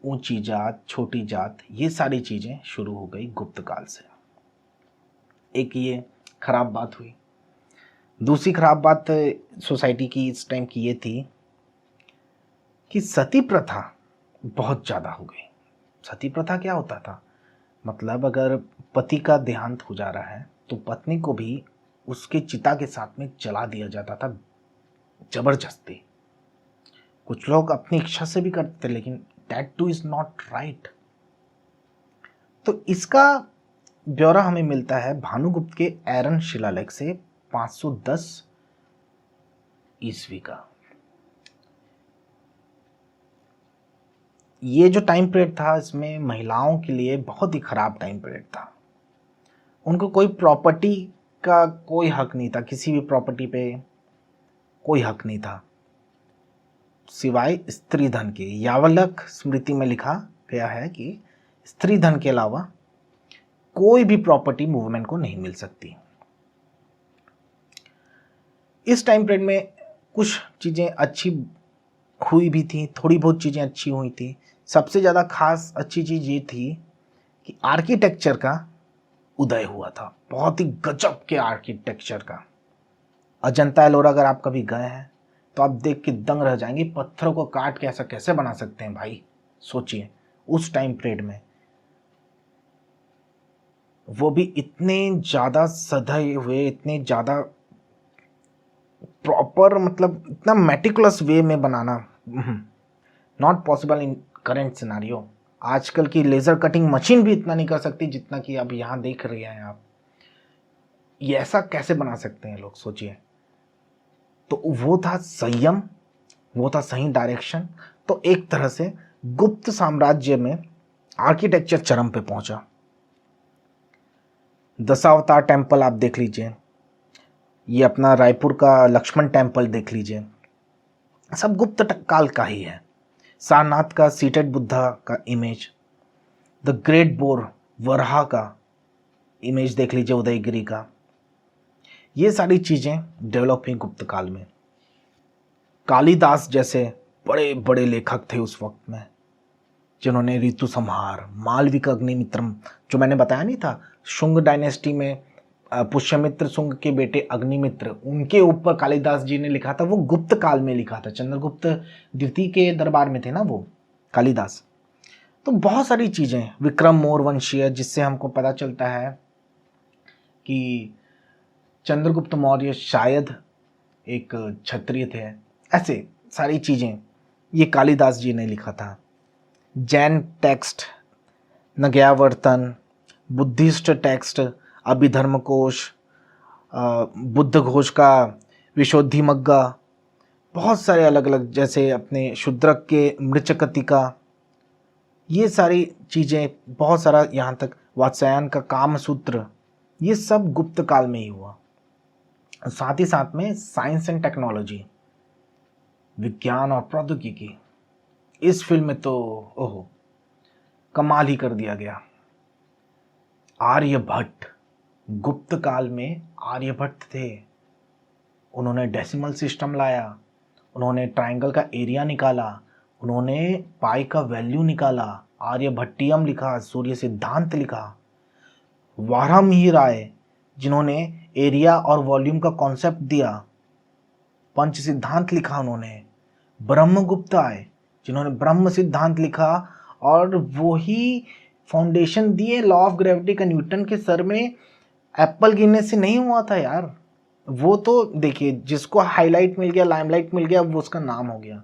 ऊंची जात, छोटी जात, ये सारी चीज़ें शुरू हो गई गुप्त काल से। एक ये खराब बात हुई। दूसरी खराब बात सोसाइटी की इस टाइम की ये थी कि सती प्रथा बहुत ज़्यादा हो गई। सती प्रथा क्या होता था, मतलब अगर पति का देहांत हो जा रहा है तो पत्नी को भी उसके चिता के साथ में जला दिया जाता था जबरदस्ती। कुछ लोग अपनी इच्छा से भी करते थे, लेकिन that two is not right. तो इसका ब्यौरा हमें मिलता है भानुगुप्त के एरन शिलालेख से 510 ईस्वी का। ये जो टाइम पीरियड था, इसमें महिलाओं के लिए बहुत ही खराब टाइम पीरियड था। उनको कोई प्रॉपर्टी का कोई हक नहीं था, किसी भी प्रॉपर्टी पे कोई हक नहीं था सिवाय स्त्री धन के। यावलक स्मृति में लिखा गया है कि स्त्री धन के अलावा कोई भी प्रॉपर्टी मूवमेंट को नहीं मिल सकती। इस टाइम पीरियड में कुछ चीज़ें अच्छी हुई भी थी, थोड़ी बहुत चीज़ें अच्छी हुई थी। सबसे ज़्यादा खास अच्छी चीज़ ये थी कि आर्किटेक्चर का उदय हुआ था, बहुत ही गजब के आर्किटेक्चर का। अजंता एलोरा अगर आप कभी गए हैं तो आप देख के दंग रह जाएंगे, पत्थरों को काट के ऐसा कैसे बना सकते हैं भाई। सोचिए उस टाइम पीरियड में, वो भी इतने ज़्यादा सधे हुए, इतने ज़्यादा प्रॉपर, मतलब इतना मेटिकुलस वे में बनाना not possible in current scenario. आजकल की लेज़र कटिंग मशीन भी इतना नहीं कर सकती जितना कि अब यहाँ देख रहे हैं आप। ये ऐसा कैसे बना सकते हैं लोग, सोचिए। तो वो था संयम, वो था सही डायरेक्शन। तो एक तरह से गुप्त साम्राज्य में आर्किटेक्चर चरम पे पहुंचा। दशावतार टेम्पल आप देख लीजिए, ये अपना रायपुर का लक्ष्मण टेम्पल देख लीजिए, सब गुप्त काल का ही है। सारनाथ का सीटेड बुद्धा का image, the great bore Varaha का इमेज देख लीजिए, उदयगिरी का। ये सारी चीज़ें डेवलप हुई गुप्त काल में। कालिदास जैसे बड़े बड़े लेखक थे उस वक्त में, जिन्होंने ऋतु संहार, मालविका अग्निमित्रम, जो मैंने बताया नहीं था, शुंग डायनेस्टी में पुष्यमित्र शुंग के बेटे अग्निमित्र, उनके ऊपर कालिदास जी ने लिखा था। वो गुप्त काल में लिखा था, चंद्रगुप्त द्वितीय के दरबार में थे ना वो कालिदास। तो बहुत सारी चीज़ें, विक्रम मोरवंशीय, जिससे हमको पता चलता है कि चंद्रगुप्त मौर्य शायद एक क्षत्रिय थे। ऐसे सारी चीज़ें ये कालिदास जी ने लिखा था। जैन टेक्स्ट, नगयावर्तन, Buddhist text, Abhidharmakosha, Buddhaghosha का विशुद्धिमग्गा, बहुत सारे अलग अलग, जैसे अपने शूद्रक के मृच्छकटिका, ये सारी चीज़ें, बहुत सारा, यहाँ तक वात्स्यायन का कामसूत्र, ये सब गुप्त काल में ही हुआ। साथ ही साथ में साइंस एंड टेक्नोलॉजी, विज्ञान और प्रौद्योगिकी, इस फिल्म में तो ओहो कमाल ही कर दिया गया। आर्यभट्ट, गुप्त काल में आर्यभट्ट थे। उन्होंने डेसिमल सिस्टम लाया, उन्होंने ट्रायंगल का एरिया निकाला, उन्होंने पाई का वैल्यू निकाला, आर्यभट्टियम लिखा, सूर्य सिद्धांत लिखा। वाराहमिहिर आए जिन्होंने एरिया और वॉल्यूम का कॉन्सेप्ट दिया, पंच सिद्धांत लिखा उन्होंने। ब्रह्मगुप्त आए जिन्होंने ब्रह्म सिद्धांत लिखा और वो ही फाउंडेशन दिए लॉ ऑफ ग्रेविटी का। न्यूटन के सर में एप्पल गिरने से नहीं हुआ था यार, वो तो देखिए जिसको हाईलाइट मिल गया, लाइमलाइट मिल गया, वो उसका नाम हो गया,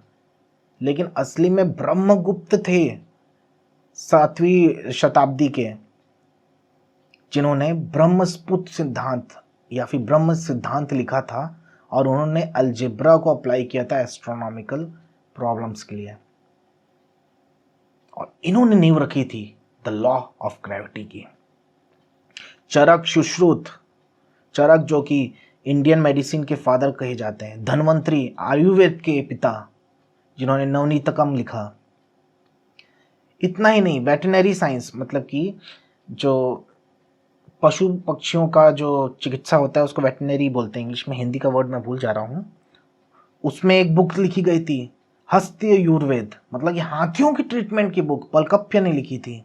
लेकिन असली में ब्रह्मगुप्त थे 7वीं शताब्दी के, जिन्होंने ब्रह्मस्पुत सिद्धांत या फिर ब्रह्म सिद्धांत लिखा था और उन्होंने अलजेब्रा को अप्लाई किया था एस्ट्रोनॉमिकल प्रॉब्लम्स के लिए। और इन्होंने नींव रखी थी द लॉ ऑफ ग्रेविटी की। चरक सुश्रुत, चरक जो कि इंडियन मेडिसिन के फादर कहे जाते हैं। धन्वंतरी, आयुर्वेद के पिता, जिन्होंने नवनीतकम लिखा। इतना ही नहीं, वेटरनरी साइंस, मतलब कि जो पशु पक्षियों का जो चिकित्सा होता है उसको वेटरनरी बोलते हैं इंग्लिश में, हिंदी का वर्ड मैं भूल जा रहा हूँ। उसमें एक बुक लिखी गई थी हस्तीय आयुर्वेद, मतलब कि हाथियों की ट्रीटमेंट की बुक, पलकप्य ने लिखी थी।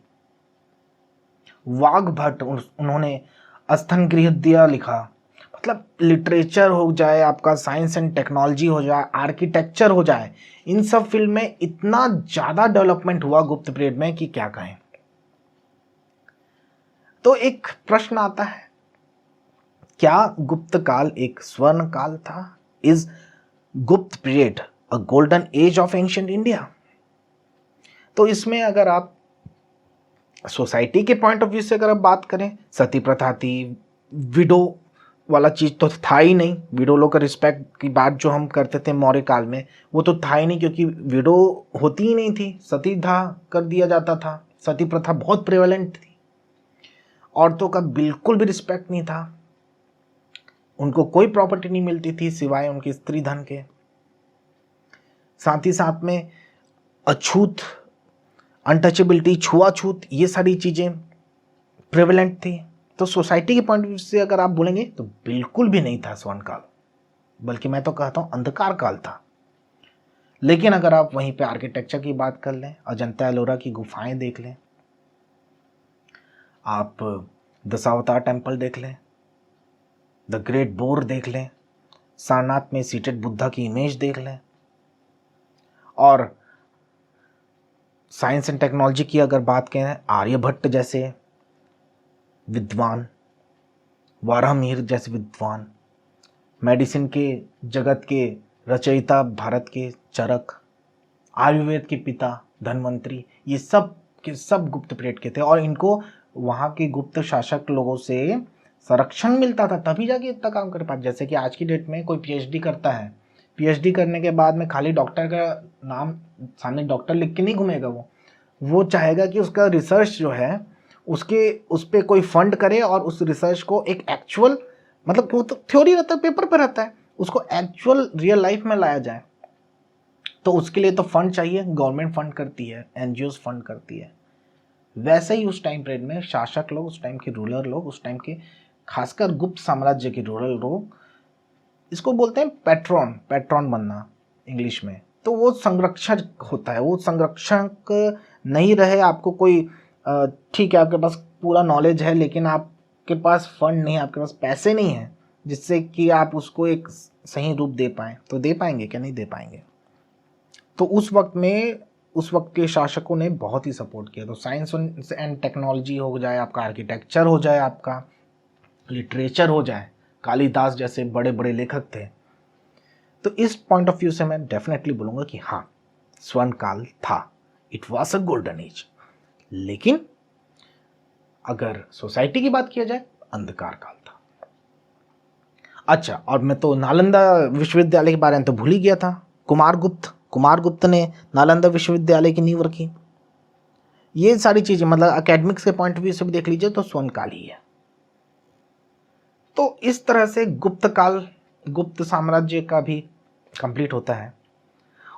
वाघभट्ट, उन्होंने अस्थन गृहद्या लिखा। मतलब लिटरेचर हो जाए आपका, साइंस एंड टेक्नोलॉजी हो जाए, आर्किटेक्चर हो जाए, इन सब फील्ड में इतना ज़्यादा डेवलपमेंट हुआ गुप्त पीरियड में कि क्या कहें। तो एक प्रश्न आता है, क्या गुप्त काल एक स्वर्ण काल था? इज गुप्त period a golden age of ancient India? तो इसमें अगर आप सोसाइटी के पॉइंट ऑफ व्यू से अगर आप बात करें, सती प्रथा थी, विडो वाला चीज़ तो था ही नहीं। विडो लोग का रिस्पेक्ट की बात जो हम करते थे मौर्य काल में, वो तो था ही नहीं, क्योंकि विडो होती ही नहीं थी, सतीदाह कर दिया जाता था। सती प्रथा बहुत प्रेवलेंट थी, औरतों का बिल्कुल भी रिस्पेक्ट नहीं था, उनको कोई प्रॉपर्टी नहीं मिलती थी सिवाय उनके स्त्री धन के। साथ ही साथ में अछूत, अनटचेबिलिटी, छुआछूत, ये सारी चीज़ें प्रेवलेंट थी। तो सोसाइटी के पॉइंट ऑफ व्यू से अगर आप बोलेंगे तो बिल्कुल भी नहीं था स्वर्ण काल, बल्कि मैं तो कहता हूँ अंधकार काल था। लेकिन अगर आप वहीं पे आर्किटेक्चर की बात कर लें, अजंता एलोरा की गुफाएं देख लें, आप दशावतार टेम्पल देख लें, द ग्रेट बोर देख लें, सारनाथ में सीटेड बुद्धा की इमेज देख लें, और साइंस एंड टेक्नोलॉजी की अगर बात करें, आर्यभट्ट जैसे विद्वान, वाराहमिहिर जैसे विद्वान, मेडिसिन के जगत के रचयिता भारत के चरक, आयुर्वेद के पिता धन्वंतरी, ये सब के सब गुप्त पीरियड के थे। और इनको वहाँ के गुप्त शासक लोगों से संरक्षण मिलता था, तभी जाके इतना काम कर पाते। जैसे कि आज की डेट में कोई पीएचडी करता है, पीएचडी करने के बाद में खाली डॉक्टर का नाम सामने डॉक्टर लिख के नहीं घूमेगा, वो चाहेगा कि उसका रिसर्च जो है उसके उस पर कोई फंड करे और उस रिसर्च को एक एक्चुअल, मतलब वो तो थ्योरी रहता है, पेपर पे रहता है, उसको एक्चुअल रियल लाइफ में लाया जाए। तो उसके लिए तो फंड चाहिए, गवर्नमेंट फंड करती है, एनजीओज फंड करती है। वैसे ही उस टाइम पीरियड में शासक लोग, उस टाइम के रूलर लोग, उस टाइम के खासकर गुप्त साम्राज्य के रूलर लोग, इसको बोलते हैं पैट्रॉन, पैट्रॉन बनना इंग्लिश में। तो वो संरक्षक होता है, वो संरक्षक नहीं रहे आपको कोई, ठीक है आपके पास पूरा नॉलेज है लेकिन आपके पास फंड नहीं है, आपके पास पैसे नहीं है जिससे कि आप उसको एक सही रूप दे पाएँ, तो दे पाएंगे क्या? नहीं दे पाएंगे। तो उस वक्त में उस वक्त के शासकों ने बहुत ही सपोर्ट किया। तो साइंस एंड टेक्नोलॉजी हो जाए, आपका आर्किटेक्चर हो जाए, आपका लिटरेचर हो जाए, कालिदास जैसे बड़े बड़े लेखक थे। तो इस पॉइंट ऑफ व्यू से मैं डेफिनेटली बोलूँगा कि हाँ, स्वर्ण काल था, it was a golden age. लेकिन अगर सोसाइटी की बात किया जाए, अंधकार काल था। अच्छा, और मैं तो नालंदा विश्वविद्यालय के बारे में तो भूल ही गया था। कुमारगुप्त ने नालंदा विश्वविद्यालय की नींव रखी। ये सारी चीजें मतलब एकेडमिक्स के पॉइंट ऑफ व्यू से भी देख लीजिए तो स्वर्ण काल ही है। तो इस तरह से गुप्त काल, गुप्त साम्राज्य का भी कंप्लीट होता है।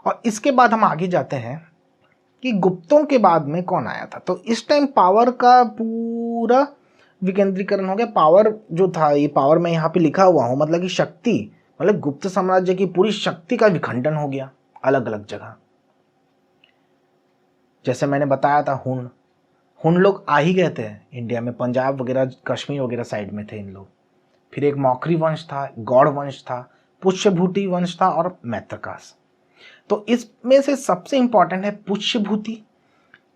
और इसके बाद हम आगे जाते हैं कि गुप्तों के बाद में कौन आया था। तो इस टाइम पावर का पूरा विकेंद्रीकरण हो गया। पावर जो था, ये पावर मैं यहाँ पे लिखा हुआ हूँ, मतलब कि शक्ति, मतलब गुप्त साम्राज्य की पूरी शक्ति का विखंडन हो गया अलग अलग जगह। जैसे मैंने बताया था, हुन लोग आ ही गए थे इंडिया में, पंजाब वगैरह कश्मीर वगैरह साइड में थे इन लोग। फिर एक मौखरी वंश था, गौड़ वंश था, पुष्यभूति वंश था और मैत्रकास। तो इसमें से सबसे इंपॉर्टेंट है पुष्यभूति,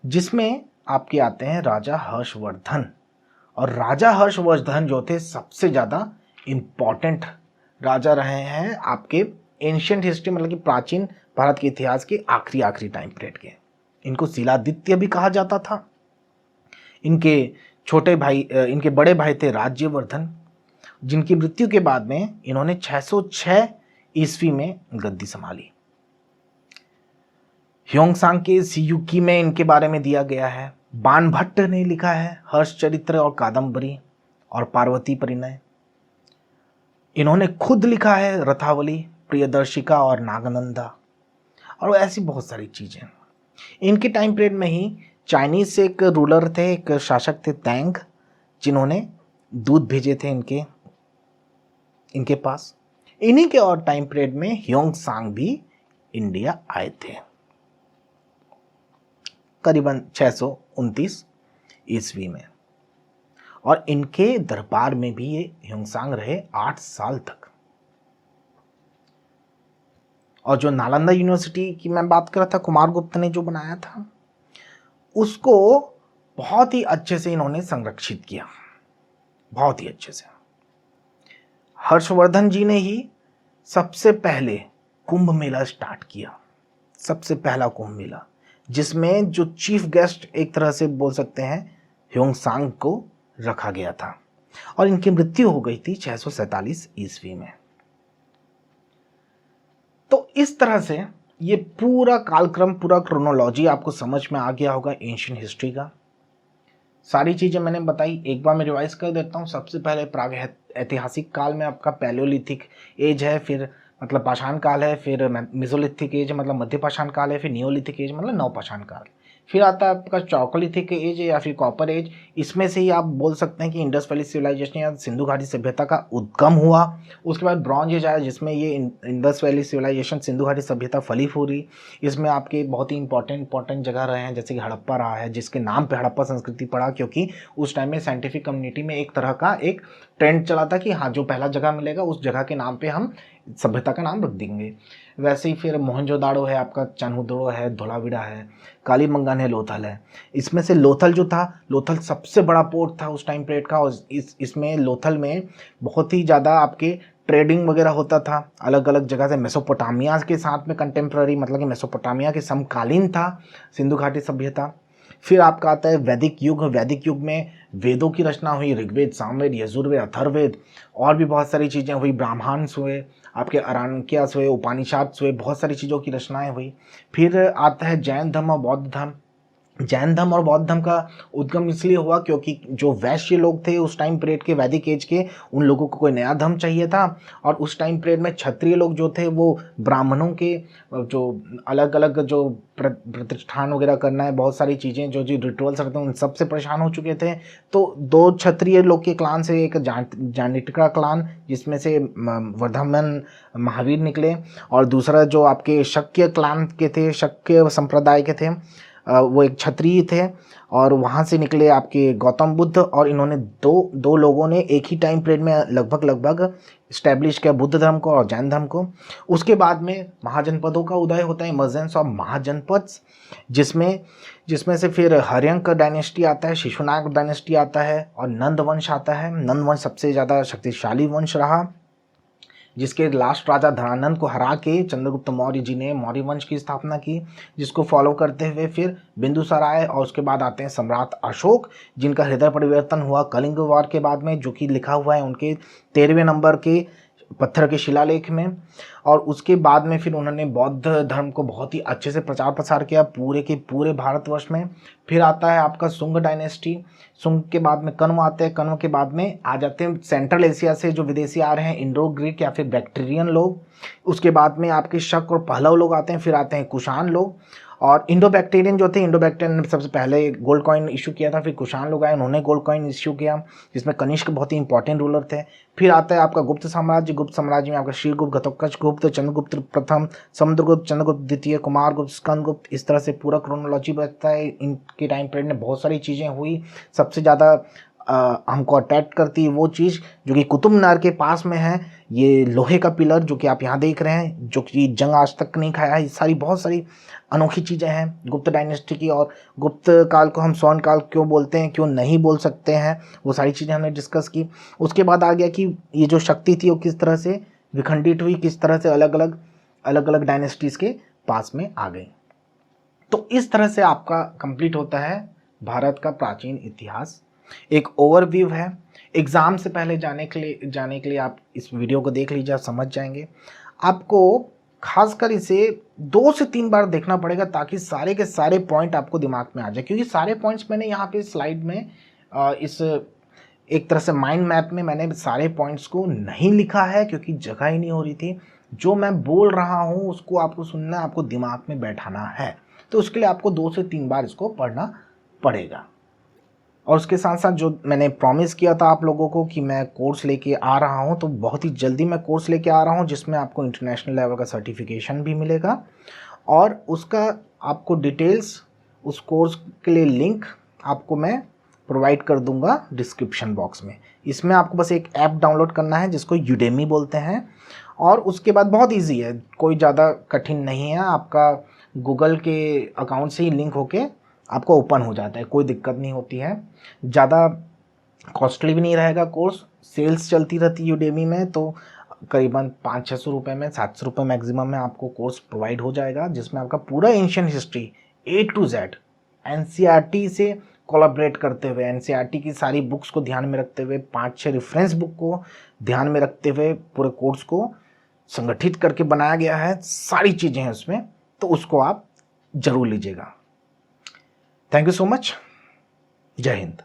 जिसमें आपके आते हैं राजा हर्षवर्धन। और राजा हर्षवर्धन जो थे सबसे ज़्यादा इंपॉर्टेंट राजा रहे हैं आपके एंशियंट हिस्ट्री, मतलब कि प्राचीन भारत के इतिहास के आखिरी टाइम पीरियड के। इनको शिलादित्य भी कहा जाता था। इनके छोटे भाई, इनके बड़े भाई थे राज्यवर्धन, जिनकी मृत्यु के बाद में इन्होंने 606 ईस्वी में गद्दी संभाली। ह्योंगसांग के सियुकी में इनके बारे में दिया गया है। बाणभट्ट ने लिखा है हर्षचरित्र और कादम्बरी और पार्वती परिणय। इन्होंने खुद लिखा है रथावली, प्रियदर्शिका और नागनंदा, और ऐसी बहुत सारी चीजें। इनके टाइम पीरियड में ही चाइनीज से एक रूलर थे, एक शासक थे तैंग, जिन्होंने दूध भेजे थे इनके पास। इन्हीं के और टाइम पीरियड में ह्योंगसांग भी इंडिया आए थे, करीबन 629 ईस्वी में। और इनके दरबार में भी ये ह्योंगसांग रहे 8 साल तक। और जो नालंदा यूनिवर्सिटी की मैं बात कर रहा था, कुमारगुप्त ने जो बनाया था, उसको बहुत ही अच्छे से इन्होंने संरक्षित किया, बहुत ही अच्छे से। हर्षवर्धन जी ने ही सबसे पहले कुंभ मेला स्टार्ट किया, सबसे पहला कुंभ मेला, जिसमें जो चीफ गेस्ट एक तरह से बोल सकते हैं ह्योंगसांग को रखा गया था। और इनकी मृत्यु हो गई थी 647 ईस्वी में। तो इस तरह से ये पूरा कालक्रम, पूरा क्रोनोलॉजी आपको समझ में आ गया होगा एंशियंट हिस्ट्री का। सारी चीजें मैंने बताई, एक बार मैं रिवाइज कर देता हूँ। सबसे पहले प्राग ऐतिहासिक काल में आपका पैलियोलिथिक एज है, फिर मतलब पाषाण काल है, फिर मेसोलिथिक एज मतलब मध्य पाषाण काल है, फिर नियोलिथिक एज मतलब नवपाषाण काल, फिर आता है आपका चौकोलिथिक एज या फिर कॉपर एज। इसमें से ही आप बोल सकते हैं कि इंडस वैली सिविलाइजेशन या सिंधु घाटी सभ्यता का उद्गम हुआ। उसके बाद ब्रॉन्ज एज आया, जिसमें ये इंडस वैली सिविलाइजेशन, सिंधु घाटी सभ्यता फली फूली। इसमें आपके बहुत ही इंपॉर्टेंट जगह रहे हैं, जैसे कि हड़प्पा रहा है, जिसके नाम पे हड़प्पा संस्कृति पड़ा, क्योंकि उस टाइम में साइंटिफिक कम्युनिटी में एक तरह का एक ट्रेंड चला था कि हाँ, जो पहला जगह मिलेगा उस जगह के नाम पे हम सभ्यता का नाम रख देंगे। वैसे ही फिर मोहनजोदाड़ो है, आपका चन्हुदड़ो है, धोलावीरा है, कालीबंगन है, लोथल है। इसमें से लोथल जो था, लोथल सबसे बड़ा पोर्ट था उस टाइम पीरियड का। और इसमें लोथल में बहुत ही ज़्यादा आपके ट्रेडिंग वगैरह होता था अलग अलग जगह से। मेसोपोटामिया के साथ में कंटेम्प्ररी, मतलब कि मेसोपोटामिया के समकालीन था सिंधु घाटी सभ्यता। फिर आपका आता है वैदिक युग। वैदिक युग में वेदों की रचना हुई, ऋग्वेद, सामवेद, यजुर्वेद, अथर्ववेद, और भी बहुत सारी चीज़ें हुई। ब्राह्मण्स हुए, आपके अराण्यकास हुए, उपनिषद हुए, बहुत सारी चीज़ों की रचनाएं हुई। फिर आता है जैन धर्म और बौद्ध धर्म। जैन धर्म और बौद्ध धर्म का उद्गम इसलिए हुआ क्योंकि जो वैश्य लोग थे उस टाइम पीरियड के, वैदिक एज के, उन लोगों को कोई नया धर्म चाहिए था। और उस टाइम पीरियड में क्षत्रिय लोग जो थे वो ब्राह्मणों के जो अलग अलग जो प्रतिष्ठान वगैरह करना है, बहुत सारी चीज़ें जो जो रिचुअल्स रहते हैं, उन सब से परेशान हो चुके थे। तो दो क्षत्रिय लोग के क्लान से एक जानिटिका क्लान, जिसमें से वर्धमान महावीर निकले, और दूसरा जो आपके शक्य क्लान के थे, शक्य संप्रदाय के थे, वो एक क्षत्रिय थे और वहाँ से निकले आपके गौतम बुद्ध, और इन्होंने दो लोगों ने एक ही टाइम पीरियड में लगभग इस्टेब्लिश किया बुद्ध धर्म को और जैन धर्म को। उसके बाद में महाजनपदों का उदय होता है, इमर्जेंस ऑफ महाजनपद, जिसमें से फिर हर्यंक डायनेस्टी आता है, शिशुनाग डायनेस्टी आता है और नंद वंश आता है। नंद वंश सबसे ज़्यादा शक्तिशाली वंश रहा, जिसके लास्ट राजा धनानंद को हरा के चंद्रगुप्त मौर्य जी ने मौर्य वंश की स्थापना की, जिसको फॉलो करते हुए फिर बिंदुसार आए और उसके बाद आते हैं सम्राट अशोक, जिनका हृदय परिवर्तन हुआ कलिंग वार के बाद में, जो कि लिखा हुआ है उनके 13वें नंबर के पत्थर के शिलालेख में। और उसके बाद में फिर उन्होंने बौद्ध धर्म को बहुत ही अच्छे से प्रचार प्रसार किया पूरे के पूरे भारतवर्ष में। फिर आता है आपका सुंग डायनेस्टी, सुंग के बाद में कण्व आते हैं, कण्व के बाद में आ जाते हैं सेंट्रल एशिया से जो विदेशी आ रहे हैं, इंडो ग्रीक या फिर बैक्टीरियन लोग। उसके बाद में आपके शक और पहलव लोग आते हैं, फिर आते हैं कुषाण लोग। और इंडो बैक्टीरियन जो थे, इंडो बैक्टीरियन ने सबसे पहले गोल्ड कॉइन इशू किया था, फिर कुषाण लोग आए, उन्होंने गोल्ड कॉइन इशू किया, जिसमें कनिष्क बहुत ही इंपॉर्टेंट रूलर थे। फिर आता है आपका गुप्त साम्राज्य, गुप्त साम्राज्य में आपका श्रीगुप्त, घटोत्कच गुप्त, चंद्रगुप्त प्रथम, समुद्रगुप्त, चंद्रगुप्त द्वितीय, कुमारगुप्त, स्कंदगुप्त, इस तरह से पूरा क्रोनोलॉजी बचता है। इनके टाइम पीरियड में बहुत सारी चीज़ें हुई। सबसे ज़्यादा हमको अटैक करती है वो चीज़ जो कि कुतुब मीनार के पास में है, ये लोहे का पिलर जो कि आप यहाँ देख रहे हैं, जो कि जंग आज तक नहीं खाया है। ये सारी बहुत सारी अनोखी चीज़ें हैं गुप्त डायनेस्टी की। और गुप्त काल को हम स्वर्ण काल क्यों बोलते हैं, क्यों नहीं बोल सकते हैं, वो सारी चीज़ें हमने डिस्कस की। उसके बाद आ गया कि ये जो शक्ति थी वो किस तरह से विखंडित हुई, किस तरह से अलग अलग डायनेस्टीज़ के पास में आ गई। तो इस तरह से आपका कंप्लीट होता है भारत का प्राचीन इतिहास। एक ओवरव्यू है। एग्ज़ाम से पहले जाने के लिए आप इस वीडियो को देख लीजिए, आप समझ जाएंगे। आपको खासकर इसे 2 से 3 बार देखना पड़ेगा ताकि सारे के सारे पॉइंट आपको दिमाग में आ जाए, क्योंकि सारे पॉइंट्स मैंने यहाँ पे स्लाइड में इस एक तरह से माइंड मैप में मैंने सारे पॉइंट्स को नहीं लिखा है, क्योंकि जगह ही नहीं हो रही थी। जो मैं बोल रहा हूँ उसको आपको सुनना, आपको दिमाग में बैठाना है, तो उसके लिए आपको 2 से 3 बार इसको पढ़ना पड़ेगा। और उसके साथ साथ जो मैंने प्रॉमिस किया था आप लोगों को कि मैं कोर्स लेके आ रहा हूँ, तो बहुत ही जल्दी मैं कोर्स लेके आ रहा हूँ, जिसमें आपको इंटरनेशनल लेवल का सर्टिफिकेशन भी मिलेगा। और उसका आपको डिटेल्स, उस कोर्स के लिए लिंक आपको मैं प्रोवाइड कर दूंगा डिस्क्रिप्शन बॉक्स में। इसमें आपको बस एक ऐप डाउनलोड करना है जिसको यूडेमी बोलते हैं, और उसके बाद बहुत ईजी है, कोई ज़्यादा कठिन नहीं है। आपका गूगल के अकाउंट से ही लिंक होके आपको ओपन हो जाता है, कोई दिक्कत नहीं होती है। ज़्यादा कॉस्टली भी नहीं रहेगा कोर्स। सेल्स चलती रहती है यूडेमी में, तो करीबन 500-600 रुपये में, 700 रुपये मैक्सिमम में आपको कोर्स प्रोवाइड हो जाएगा, जिसमें आपका पूरा ancient history A to Z NCERT से कोलैबोरेट करते हुए, NCERT की सारी बुक्स को ध्यान में रखते हुए, 5-6 रेफरेंस बुक को ध्यान में रखते हुए पूरे कोर्स को संगठित करके बनाया गया है। सारी चीज़ें हैं उसमें, तो उसको आप ज़रूर लीजिएगा। Thank you so much. जय हिंद।